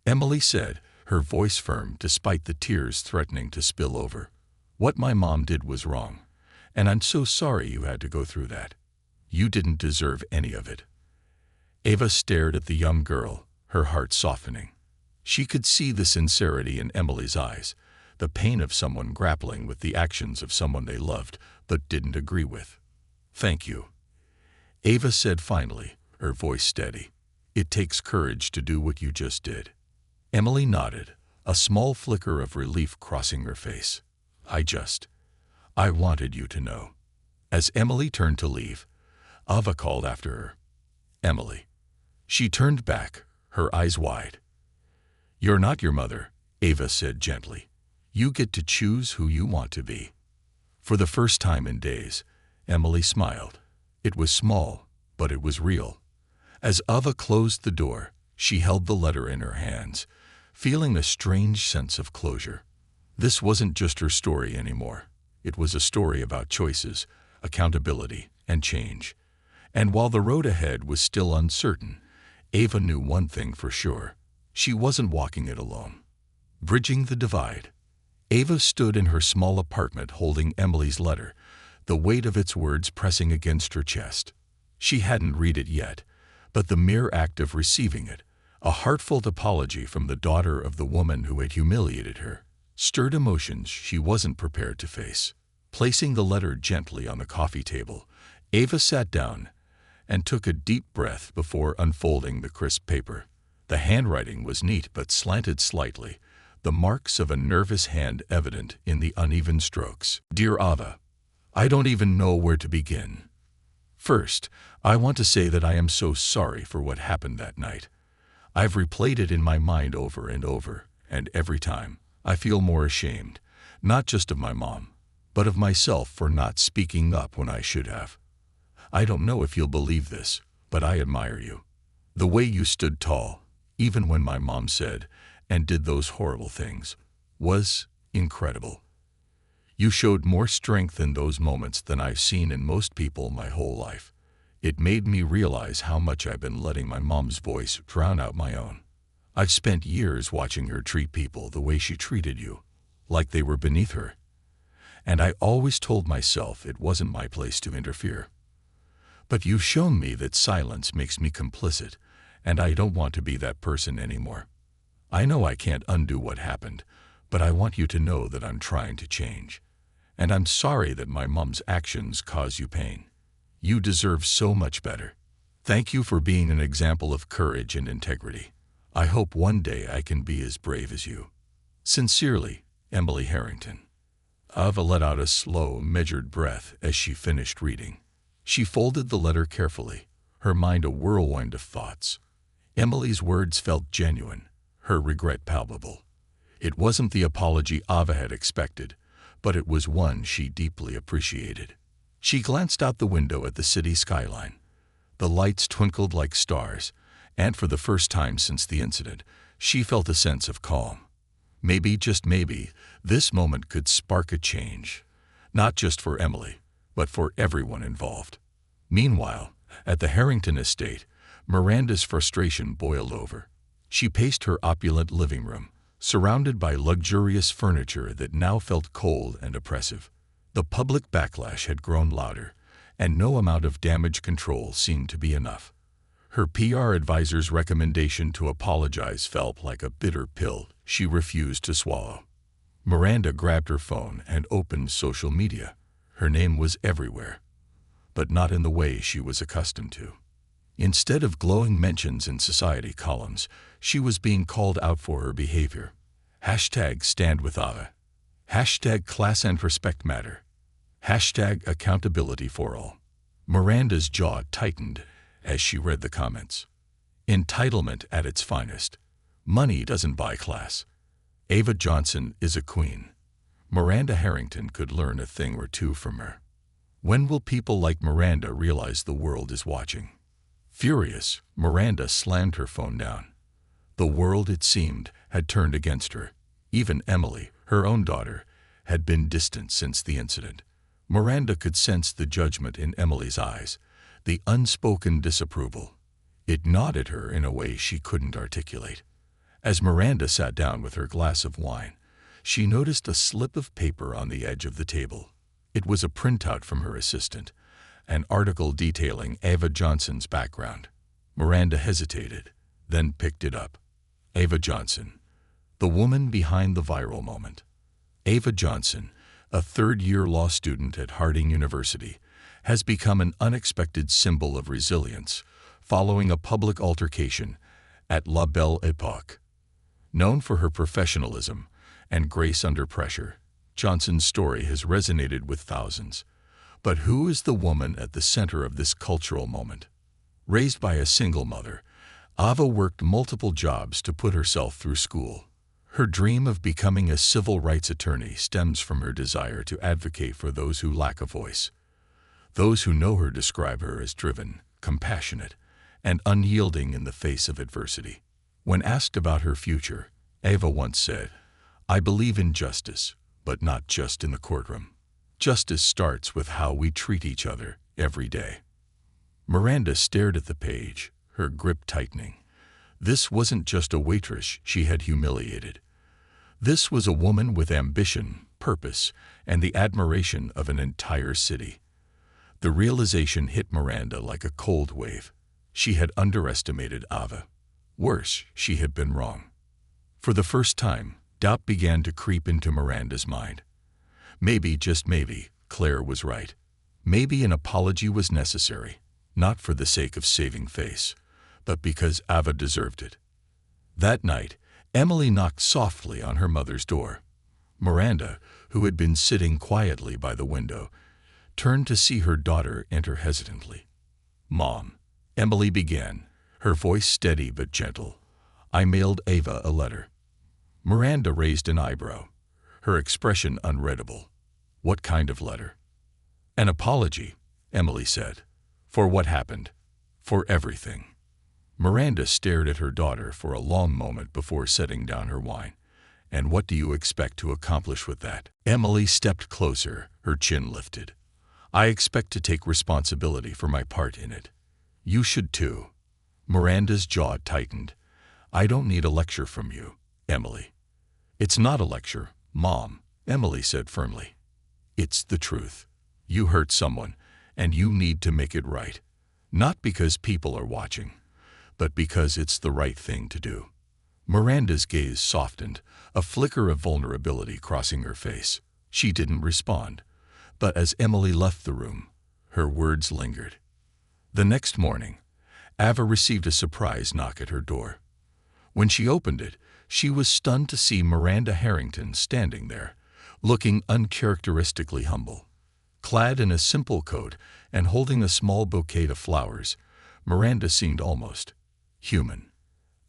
Emily said, her voice firm despite the tears threatening to spill over. What my mom did was wrong, and I'm so sorry you had to go through that. You didn't deserve any of it. Ava stared at the young girl, her heart softening. She could see the sincerity in Emily's eyes, the pain of someone grappling with the actions of someone they loved but didn't agree with. Thank you, Ava said finally, her voice steady. It takes courage to do what you just did. Emily nodded, a small flicker of relief crossing her face. I wanted you to know. As Emily turned to leave, Ava called after her. Emily. She turned back, her eyes wide. You're not your mother, Ava said gently. You get to choose who you want to be. For the first time in days, Emily smiled. It was small, but it was real. As Ava closed the door, she held the letter in her hands, feeling a strange sense of closure. This wasn't just her story anymore. It was a story about choices, accountability, and change. And while the road ahead was still uncertain, Ava knew one thing for sure. She wasn't walking it alone. Bridging the divide. Ava stood in her small apartment holding Emily's letter, the weight of its words pressing against her chest. She hadn't read it yet, but the mere act of receiving it, a heartfelt apology from the daughter of the woman who had humiliated her, stirred emotions she wasn't prepared to face. Placing the letter gently on the coffee table, Ava sat down and took a deep breath before unfolding the crisp paper. The handwriting was neat but slanted slightly, the marks of a nervous hand evident in the uneven strokes. Dear Ava, I don't even know where to begin. First, I want to say that I am so sorry for what happened that night. I've replayed it in my mind over and over, and every time, I feel more ashamed, not just of my mom, but of myself for not speaking up when I should have. I don't know if you'll believe this, but I admire you. The way you stood tall, even when my mom said and did those horrible things, was incredible. You showed more strength in those moments than I've seen in most people my whole life. It made me realize how much I've been letting my mom's voice drown out my own. I've spent years watching her treat people the way she treated you, like they were beneath her. And I always told myself it wasn't my place to interfere. But you've shown me that silence makes me complicit, and I don't want to be that person anymore. I know I can't undo what happened, but I want you to know that I'm trying to change. And I'm sorry that my mom's actions cause you pain. You deserve so much better. Thank you for being an example of courage and integrity. I hope one day I can be as brave as you. Sincerely, Emily Harrington. Ava let out a slow, measured breath as she finished reading. She folded the letter carefully, her mind a whirlwind of thoughts. Emily's words felt genuine, her regret palpable. It wasn't the apology Ava had expected, but it was one she deeply appreciated. She glanced out the window at the city skyline. The lights twinkled like stars, and for the first time since the incident, she felt a sense of calm. Maybe, just maybe, this moment could spark a change, not just for Emily, but for everyone involved. Meanwhile, at the Harrington estate, Miranda's frustration boiled over. She paced her opulent living room, surrounded by luxurious furniture that now felt cold and oppressive. The public backlash had grown louder, and no amount of damage control seemed to be enough. Her PR advisor's recommendation to apologize felt like a bitter pill she refused to swallow. Miranda grabbed her phone and opened social media. Her name was everywhere, but not in the way she was accustomed to. Instead of glowing mentions in society columns, she was being called out for her behavior. Hashtag stand with Ava. Hashtag class and respect matter. Hashtag accountability for all. Miranda's jaw tightened as she read the comments. Entitlement at its finest. Money doesn't buy class. Ava Johnson is a queen. Miranda Harrington could learn a thing or two from her. When will people like Miranda realize the world is watching? Furious, Miranda slammed her phone down. The world, it seemed, had turned against her. Even Emily, her own daughter, had been distant since the incident. Miranda could sense the judgment in Emily's eyes, the unspoken disapproval. It gnawed at her in a way she couldn't articulate. As Miranda sat down with her glass of wine, she noticed a slip of paper on the edge of the table. It was a printout from her assistant, an article detailing Ava Johnson's background. Miranda hesitated, then picked it up. Ava Johnson, the woman behind the viral moment. Ava Johnson, a third-year law student at Harding University, has become an unexpected symbol of resilience following a public altercation at La Belle Époque. Known for her professionalism and grace under pressure, Johnson's story has resonated with thousands. But who is the woman at the center of this cultural moment? Raised by a single mother, Ava worked multiple jobs to put herself through school. Her dream of becoming a civil rights attorney stems from her desire to advocate for those who lack a voice. Those who know her describe her as driven, compassionate, and unyielding in the face of adversity. When asked about her future, Ava once said, "I believe in justice, but not just in the courtroom. Justice starts with how we treat each other every day." Miranda stared at the page, her grip tightening. This wasn't just a waitress she had humiliated. This was a woman with ambition, purpose, and the admiration of an entire city. The realization hit Miranda like a cold wave. She had underestimated Ava. Worse, she had been wrong. For the first time, doubt began to creep into Miranda's mind. Maybe, just maybe, Claire was right. Maybe an apology was necessary, not for the sake of saving face, but because Ava deserved it. That night, Emily knocked softly on her mother's door. Miranda, who had been sitting quietly by the window, turned to see her daughter enter hesitantly. "Mom," Emily began, her voice steady but gentle, "I mailed Ava a letter." Miranda raised an eyebrow, her expression unreadable. "What kind of letter?" "An apology," Emily said. "For what happened?" "For everything." Miranda stared at her daughter for a long moment before setting down her wine. "And what do you expect to accomplish with that?" Emily stepped closer, her chin lifted. "I expect to take responsibility for my part in it. You should too." Miranda's jaw tightened. "I don't need a lecture from you, Emily." "It's not a lecture, Mom," Emily said firmly. "It's the truth. You hurt someone, and you need to make it right. Not because people are watching, but because it's the right thing to do." Miranda's gaze softened, a flicker of vulnerability crossing her face. She didn't respond, but as Emily left the room, her words lingered. The next morning, Ava received a surprise knock at her door. When she opened it, she was stunned to see Miranda Harrington standing there, looking uncharacteristically humble. Clad in a simple coat and holding a small bouquet of flowers, Miranda seemed almost human.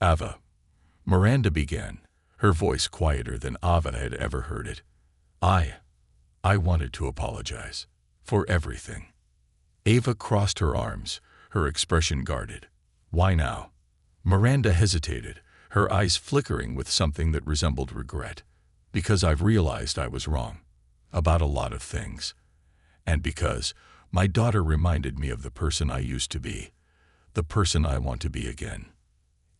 "Ava," Miranda began, her voice quieter than Ava had ever heard it. I wanted to apologize for everything." Ava crossed her arms, her expression guarded. "Why now?" Miranda hesitated, her eyes flickering with something that resembled regret. "Because I've realized I was wrong about a lot of things. And because my daughter reminded me of the person I used to be, the person I want to be again."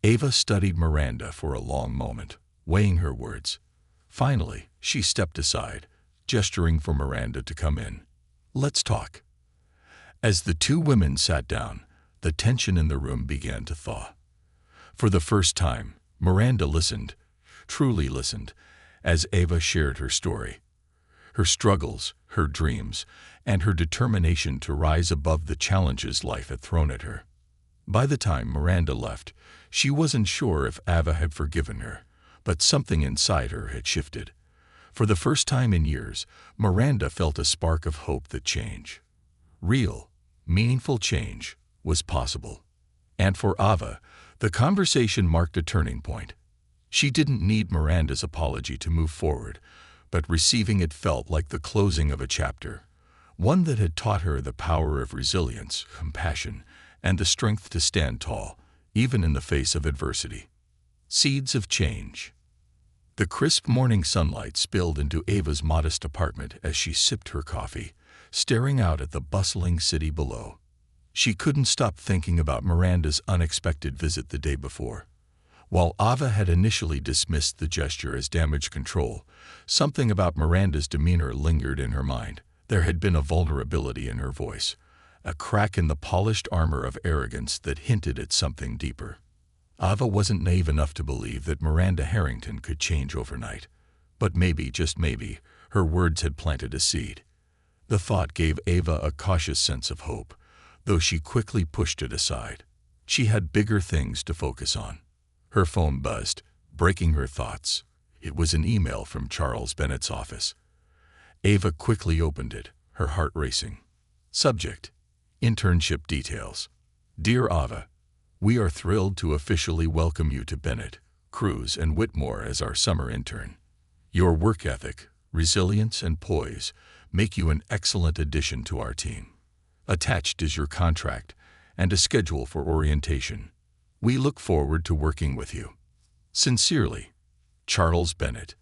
Ava studied Miranda for a long moment, weighing her words. Finally, she stepped aside, gesturing for Miranda to come in. "Let's talk." As the two women sat down, the tension in the room began to thaw. For the first time, Miranda listened, truly listened, as Ava shared her story. Her struggles, her dreams, and her determination to rise above the challenges life had thrown at her. By the time Miranda left, she wasn't sure if Ava had forgiven her, but something inside her had shifted. For the first time in years, Miranda felt a spark of hope that change, real, meaningful change, was possible. And for Ava, the conversation marked a turning point. She didn't need Miranda's apology to move forward, but receiving it felt like the closing of a chapter, one that had taught her the power of resilience, compassion, and the strength to stand tall, even in the face of adversity. Seeds of change. The crisp morning sunlight spilled into Ava's modest apartment as she sipped her coffee, staring out at the bustling city below. She couldn't stop thinking about Miranda's unexpected visit the day before. While Ava had initially dismissed the gesture as damage control, something about Miranda's demeanor lingered in her mind. There had been a vulnerability in her voice, a crack in the polished armor of arrogance that hinted at something deeper. Ava wasn't naive enough to believe that Miranda Harrington could change overnight. But maybe, just maybe, her words had planted a seed. The thought gave Ava a cautious sense of hope, though she quickly pushed it aside. She had bigger things to focus on. Her phone buzzed, breaking her thoughts. It was an email from Charles Bennett's office. Ava quickly opened it, her heart racing. Subject: Internship details. Dear Ava, we are thrilled to officially welcome you to Bennett, Cruz, and Whitmore as our summer intern. Your work ethic, resilience, and poise make you an excellent addition to our team. Attached is your contract and a schedule for orientation. We look forward to working with you. Sincerely, Charles Bennett.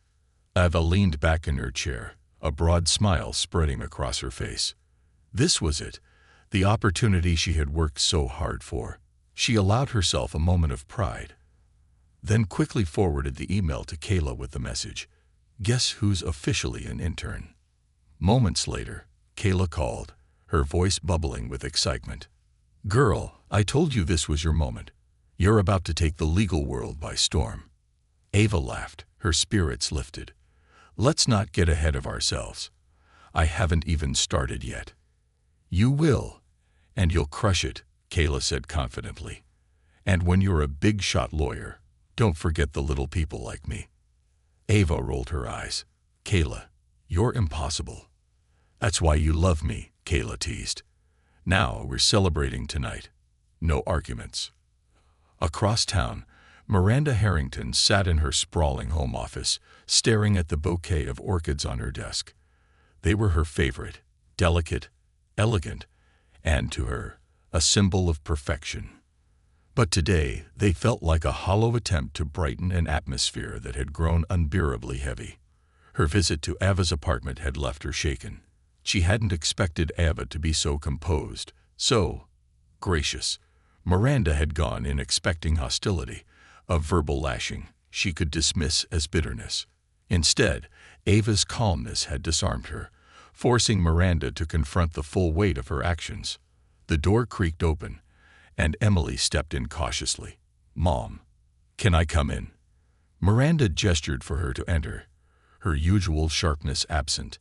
Ava leaned back in her chair, a broad smile spreading across her face. This was it, the opportunity she had worked so hard for. She allowed herself a moment of pride, then quickly forwarded the email to Kayla with the message, "Guess who's officially an intern?" Moments later, Kayla called, her voice bubbling with excitement. "Girl, I told you this was your moment. You're about to take the legal world by storm." Ava laughed, her spirits lifted. "Let's not get ahead of ourselves. I haven't even started yet." "You will, and you'll crush it," Kayla said confidently. "And when you're a big-shot lawyer, don't forget the little people like me." Ava rolled her eyes. "Kayla, you're impossible." "That's why you love me," Kayla teased. "Now we're celebrating tonight. No arguments." Across town, Miranda Harrington sat in her sprawling home office, staring at the bouquet of orchids on her desk. They were her favorite, delicate, elegant, and, to her, a symbol of perfection. But today, they felt like a hollow attempt to brighten an atmosphere that had grown unbearably heavy. Her visit to Ava's apartment had left her shaken. She hadn't expected Ava to be so composed, so gracious. Miranda had gone in expecting hostility, a verbal lashing she could dismiss as bitterness. Instead, Ava's calmness had disarmed her, forcing Miranda to confront the full weight of her actions. The door creaked open, and Emily stepped in cautiously. "Mom, can I come in?" Miranda gestured for her to enter, her usual sharpness absent.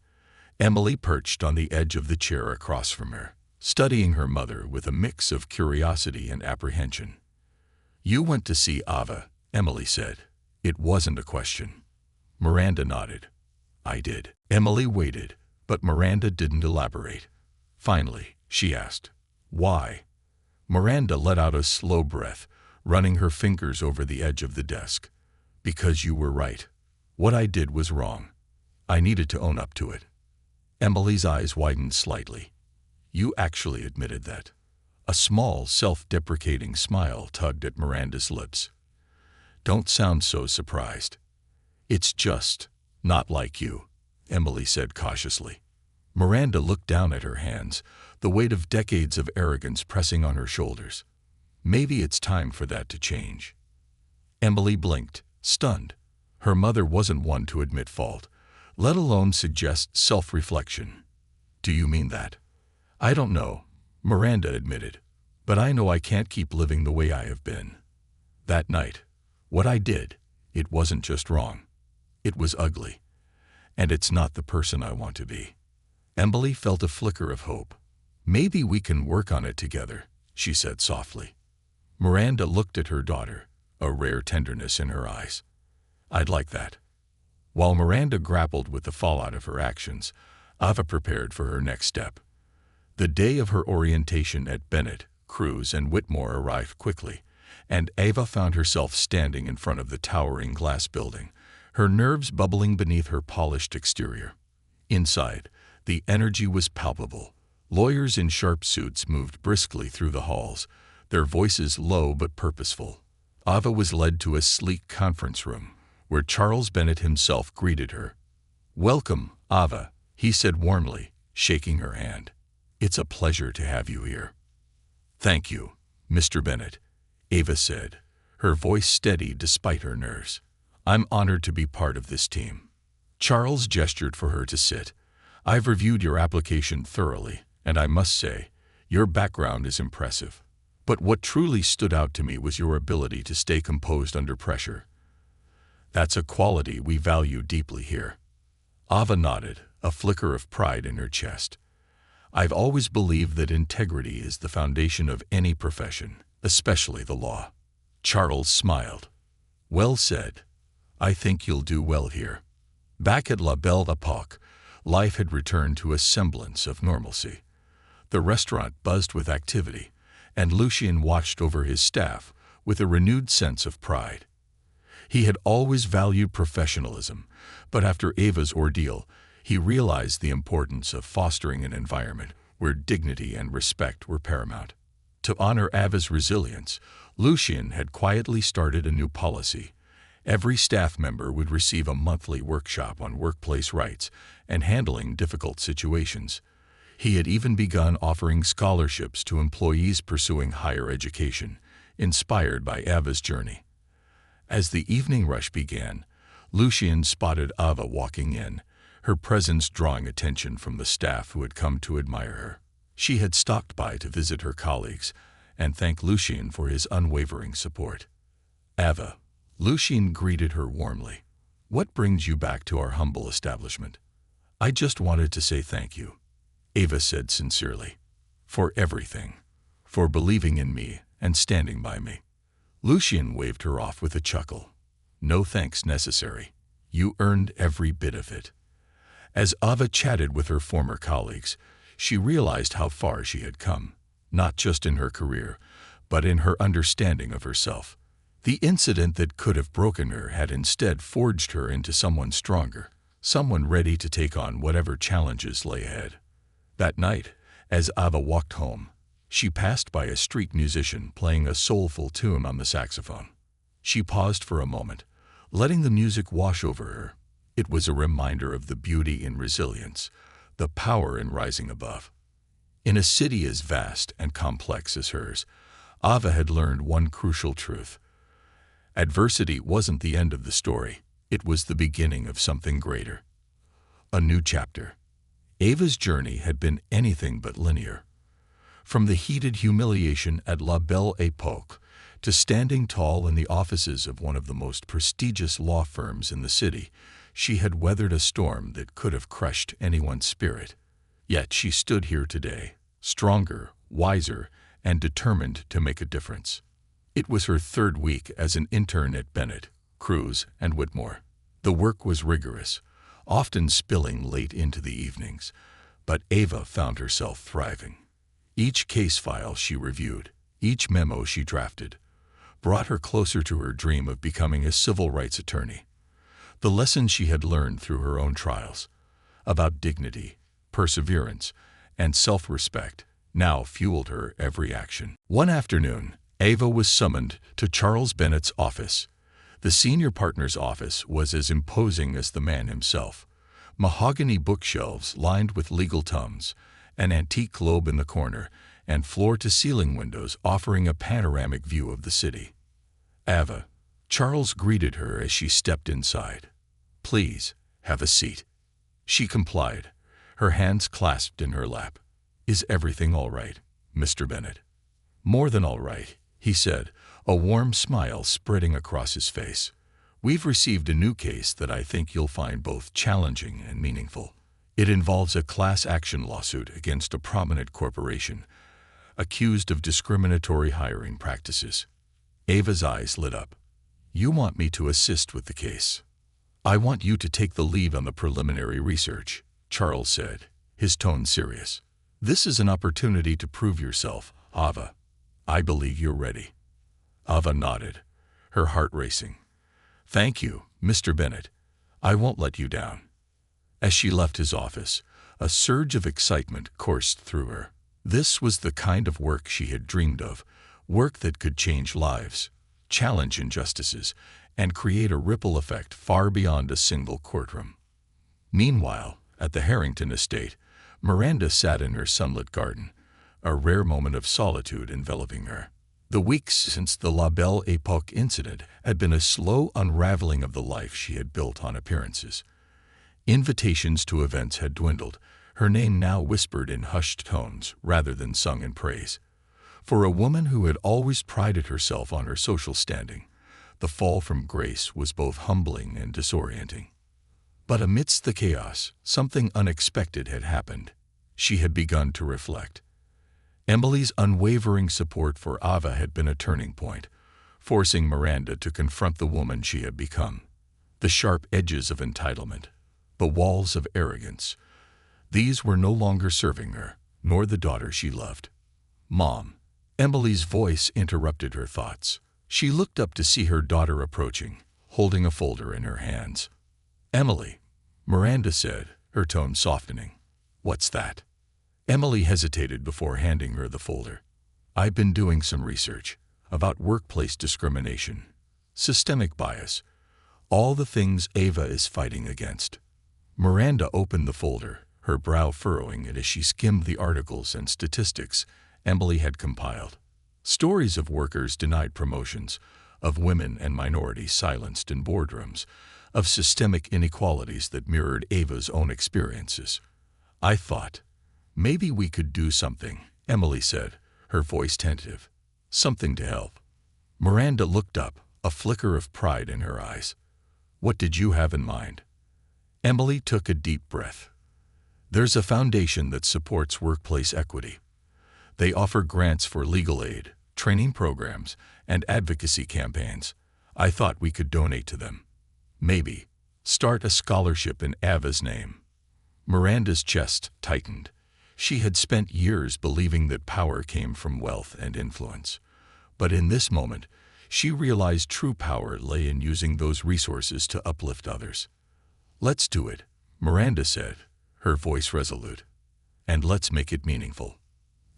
Emily perched on the edge of the chair across from her, studying her mother with a mix of curiosity and apprehension. "You went to see Ava, Emily said. It wasn't a question. Miranda nodded. I did. Emily waited, but Miranda didn't elaborate. Finally, she asked, Why? Miranda let out a slow breath, running her fingers over the edge of the desk. Because you were right. What I did was wrong. I needed to own up to it. Emily's eyes widened slightly. You actually admitted that. A small, self-deprecating smile tugged at Miranda's lips. Don't sound so surprised. It's just not like you, Emily said cautiously. Miranda looked down at her hands, the weight of decades of arrogance pressing on her shoulders. Maybe it's time for that to change. Emily blinked, stunned. Her mother wasn't one to admit fault, let alone suggest self-reflection. Do you mean that? I don't know, Miranda admitted, but I know I can't keep living the way I have been. That night, what I did, it wasn't just wrong. It was ugly. And it's not the person I want to be. Emily felt a flicker of hope. Maybe we can work on it together, she said softly. Miranda looked at her daughter, a rare tenderness in her eyes. I'd like that. While Miranda grappled with the fallout of her actions, Ava prepared for her next step. The day of her orientation at Bennett, Cruz, and Whitmore arrived quickly, and Ava found herself standing in front of the towering glass building, her nerves bubbling beneath her polished exterior. Inside, the energy was palpable. Lawyers in sharp suits moved briskly through the halls, their voices low but purposeful. Ava was led to a sleek conference room, where Charles Bennett himself greeted her. Welcome, Ava, he said warmly, shaking her hand. It's a pleasure to have you here. Thank you, Mr. Bennett, Ava said, her voice steady despite her nerves. I'm honored to be part of this team. Charles gestured for her to sit. I've reviewed your application thoroughly, and I must say, your background is impressive. But what truly stood out to me was your ability to stay composed under pressure. That's a quality we value deeply here. Ava nodded, a flicker of pride in her chest. I've always believed that integrity is the foundation of any profession, especially the law. Charles smiled. Well said. I think you'll do well here. Back at La Belle Époque, life had returned to a semblance of normalcy. The restaurant buzzed with activity, and Lucien watched over his staff with a renewed sense of pride. He had always valued professionalism, but after Ava's ordeal, he realized the importance of fostering an environment where dignity and respect were paramount. To honor Ava's resilience, Lucien had quietly started a new policy. Every staff member would receive a monthly workshop on workplace rights and handling difficult situations. He had even begun offering scholarships to employees pursuing higher education, inspired by Ava's journey. As the evening rush began, Lucien spotted Ava walking in, her presence drawing attention from the staff who had come to admire her. She had stopped by to visit her colleagues and thank Lucien for his unwavering support. Ava, Lucien greeted her warmly. What brings you back to our humble establishment? I just wanted to say thank you, Ava said sincerely. For everything. For believing in me and standing by me. Lucien waved her off with a chuckle. No thanks necessary. You earned every bit of it. As Ava chatted with her former colleagues, she realized how far she had come, not just in her career, but in her understanding of herself. The incident that could have broken her had instead forged her into someone stronger, someone ready to take on whatever challenges lay ahead. That night, as Ava walked home, she passed by a street musician playing a soulful tune on the saxophone. She paused for a moment, letting the music wash over her. It was a reminder of the beauty in resilience, the power in rising above. In a city as vast and complex as hers, Ava had learned one crucial truth. Adversity wasn't the end of the story, it was the beginning of something greater. A new chapter. Ava's journey had been anything but linear. From the heated humiliation at La Belle Époque to standing tall in the offices of one of the most prestigious law firms in the city, she had weathered a storm that could have crushed anyone's spirit. Yet she stood here today, stronger, wiser, and determined to make a difference. It was her third week as an intern at Bennett, Cruz, and Whitmore. The work was rigorous, often spilling late into the evenings, but Ava found herself thriving. Each case file she reviewed, each memo she drafted, brought her closer to her dream of becoming a civil rights attorney. The lessons she had learned through her own trials about dignity, perseverance, and self-respect now fueled her every action. One afternoon, Ava was summoned to Charles Bennett's office. The senior partner's office was as imposing as the man himself. Mahogany bookshelves lined with legal tomes, an antique globe in the corner, and floor-to-ceiling windows offering a panoramic view of the city. Ava, Charles greeted her as she stepped inside. "Please, have a seat." She complied, her hands clasped in her lap. "Is everything all right, Mr. Bennett?" "More than all right," he said, a warm smile spreading across his face. "We've received a new case that I think you'll find both challenging and meaningful. It involves a class action lawsuit against a prominent corporation, accused of discriminatory hiring practices." Ava's eyes lit up. "You want me to assist with the case?" "I want you to take the lead on the preliminary research," Charles said, his tone serious. "This is an opportunity to prove yourself, Ava. I believe you're ready." Ava nodded, her heart racing. "Thank you, Mr. Bennett. I won't let you down." As she left his office, a surge of excitement coursed through her. This was the kind of work she had dreamed of, work that could change lives, challenge injustices, and create a ripple effect far beyond a single courtroom. Meanwhile, at the Harrington estate, Miranda sat in her sunlit garden, a rare moment of solitude enveloping her. The weeks since the La Belle Époque incident had been a slow unraveling of the life she had built on appearances. Invitations to events had dwindled, her name now whispered in hushed tones rather than sung in praise. For a woman who had always prided herself on her social standing, the fall from grace was both humbling and disorienting. But amidst the chaos, something unexpected had happened. She had begun to reflect. Emily's unwavering support for Ava had been a turning point, forcing Miranda to confront the woman she had become. The sharp edges of entitlement, the walls of arrogance, these were no longer serving her, nor the daughter she loved. "Mom." Emily's voice interrupted her thoughts. She looked up to see her daughter approaching, holding a folder in her hands. "Emily," Miranda said, her tone softening. "What's that?" Emily hesitated before handing her the folder. "I've been doing some research about workplace discrimination, systemic bias, all the things Ava is fighting against." Miranda opened the folder, her brow furrowing as she skimmed the articles and statistics Emily had compiled. Stories of workers denied promotions, of women and minorities silenced in boardrooms, of systemic inequalities that mirrored Ava's own experiences. "I thought, maybe we could do something," Emily said, her voice tentative. "Something to help." Miranda looked up, a flicker of pride in her eyes. "What did you have in mind?" Emily took a deep breath. "There's a foundation that supports workplace equity. They offer grants for legal aid, training programs, and advocacy campaigns. I thought we could donate to them. Maybe start a scholarship in Ava's name." Miranda's chest tightened. She had spent years believing that power came from wealth and influence. But in this moment, she realized true power lay in using those resources to uplift others. "Let's do it," Miranda said, her voice resolute. "And let's make it meaningful."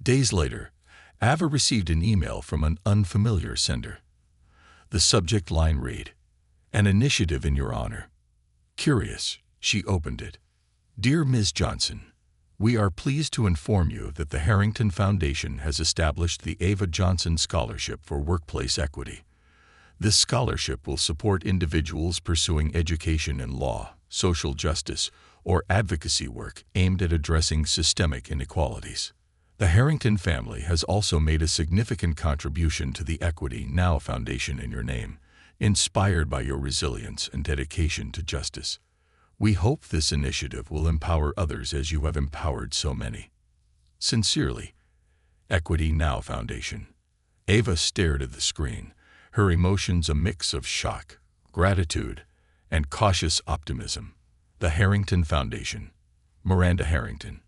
Days later, Ava received an email from an unfamiliar sender. The subject line read, "An initiative in your honor." Curious, she opened it. "Dear Ms. Johnson, we are pleased to inform you that the Harrington Foundation has established the Ava Johnson Scholarship for Workplace Equity. This scholarship will support individuals pursuing education in law, social justice, or advocacy work aimed at addressing systemic inequalities. The Harrington family has also made a significant contribution to the Equity Now Foundation in your name, inspired by your resilience and dedication to justice. We hope this initiative will empower others as you have empowered so many. Sincerely, Equity Now Foundation." Ava stared at the screen, her emotions a mix of shock, gratitude, and cautious optimism. The Harrington Foundation. Miranda Harrington.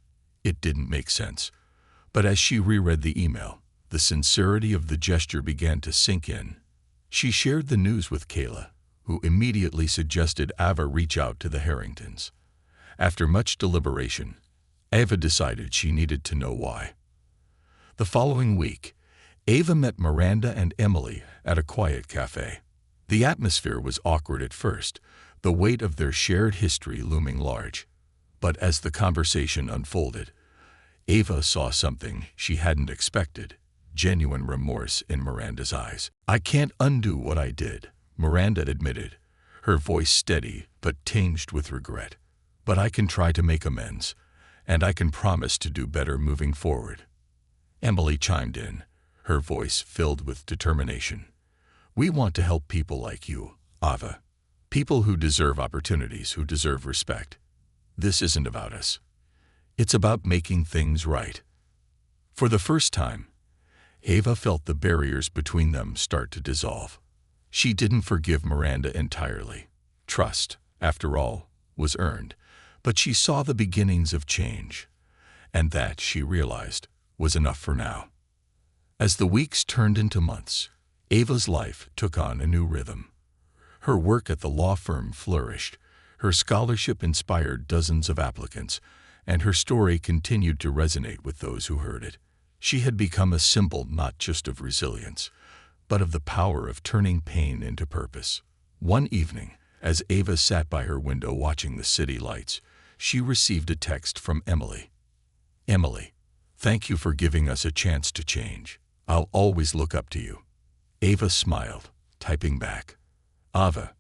It didn't make sense. But as she reread the email, the sincerity of the gesture began to sink in. She shared the news with Kayla, who immediately suggested Ava reach out to the Harringtons. After much deliberation, Ava decided she needed to know why. The following week, Ava met Miranda and Emily at a quiet cafe. The atmosphere was awkward at first, the weight of their shared history looming large. But as the conversation unfolded, Ava saw something she hadn't expected, genuine remorse in Miranda's eyes. "I can't undo what I did," Miranda admitted, her voice steady but tinged with regret. "But I can try to make amends, and I can promise to do better moving forward." Emily chimed in, her voice filled with determination. "We want to help people like you, Ava. People who deserve opportunities, who deserve respect. This isn't about us. It's about making things right." For the first time, Ava felt the barriers between them start to dissolve. She didn't forgive Miranda entirely. Trust, after all, was earned, but she saw the beginnings of change, and that, she realized, was enough for now. As the weeks turned into months, Ava's life took on a new rhythm. Her work at the law firm flourished, her scholarship inspired dozens of applicants, and her story continued to resonate with those who heard it. She had become a symbol not just of resilience, but of the power of turning pain into purpose. One evening, as Ava sat by her window watching the city lights, she received a text from Emily. "Emily, thank you for giving us a chance to change. I'll always look up to you." Ava smiled, typing back, "Ava,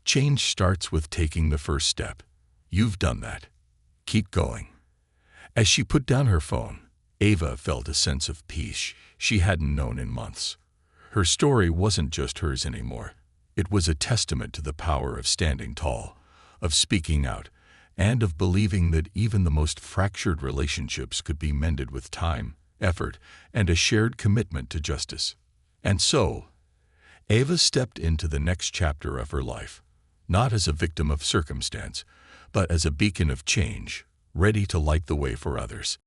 change starts with taking the first step. You've done that. Keep going." As she put down her phone, Ava felt a sense of peace she hadn't known in months. Her story wasn't just hers anymore. It was a testament to the power of standing tall, of speaking out, and of believing that even the most fractured relationships could be mended with time, effort, and a shared commitment to justice. And so, Ava stepped into the next chapter of her life, not as a victim of circumstance, but as a beacon of change, ready to light the way for others.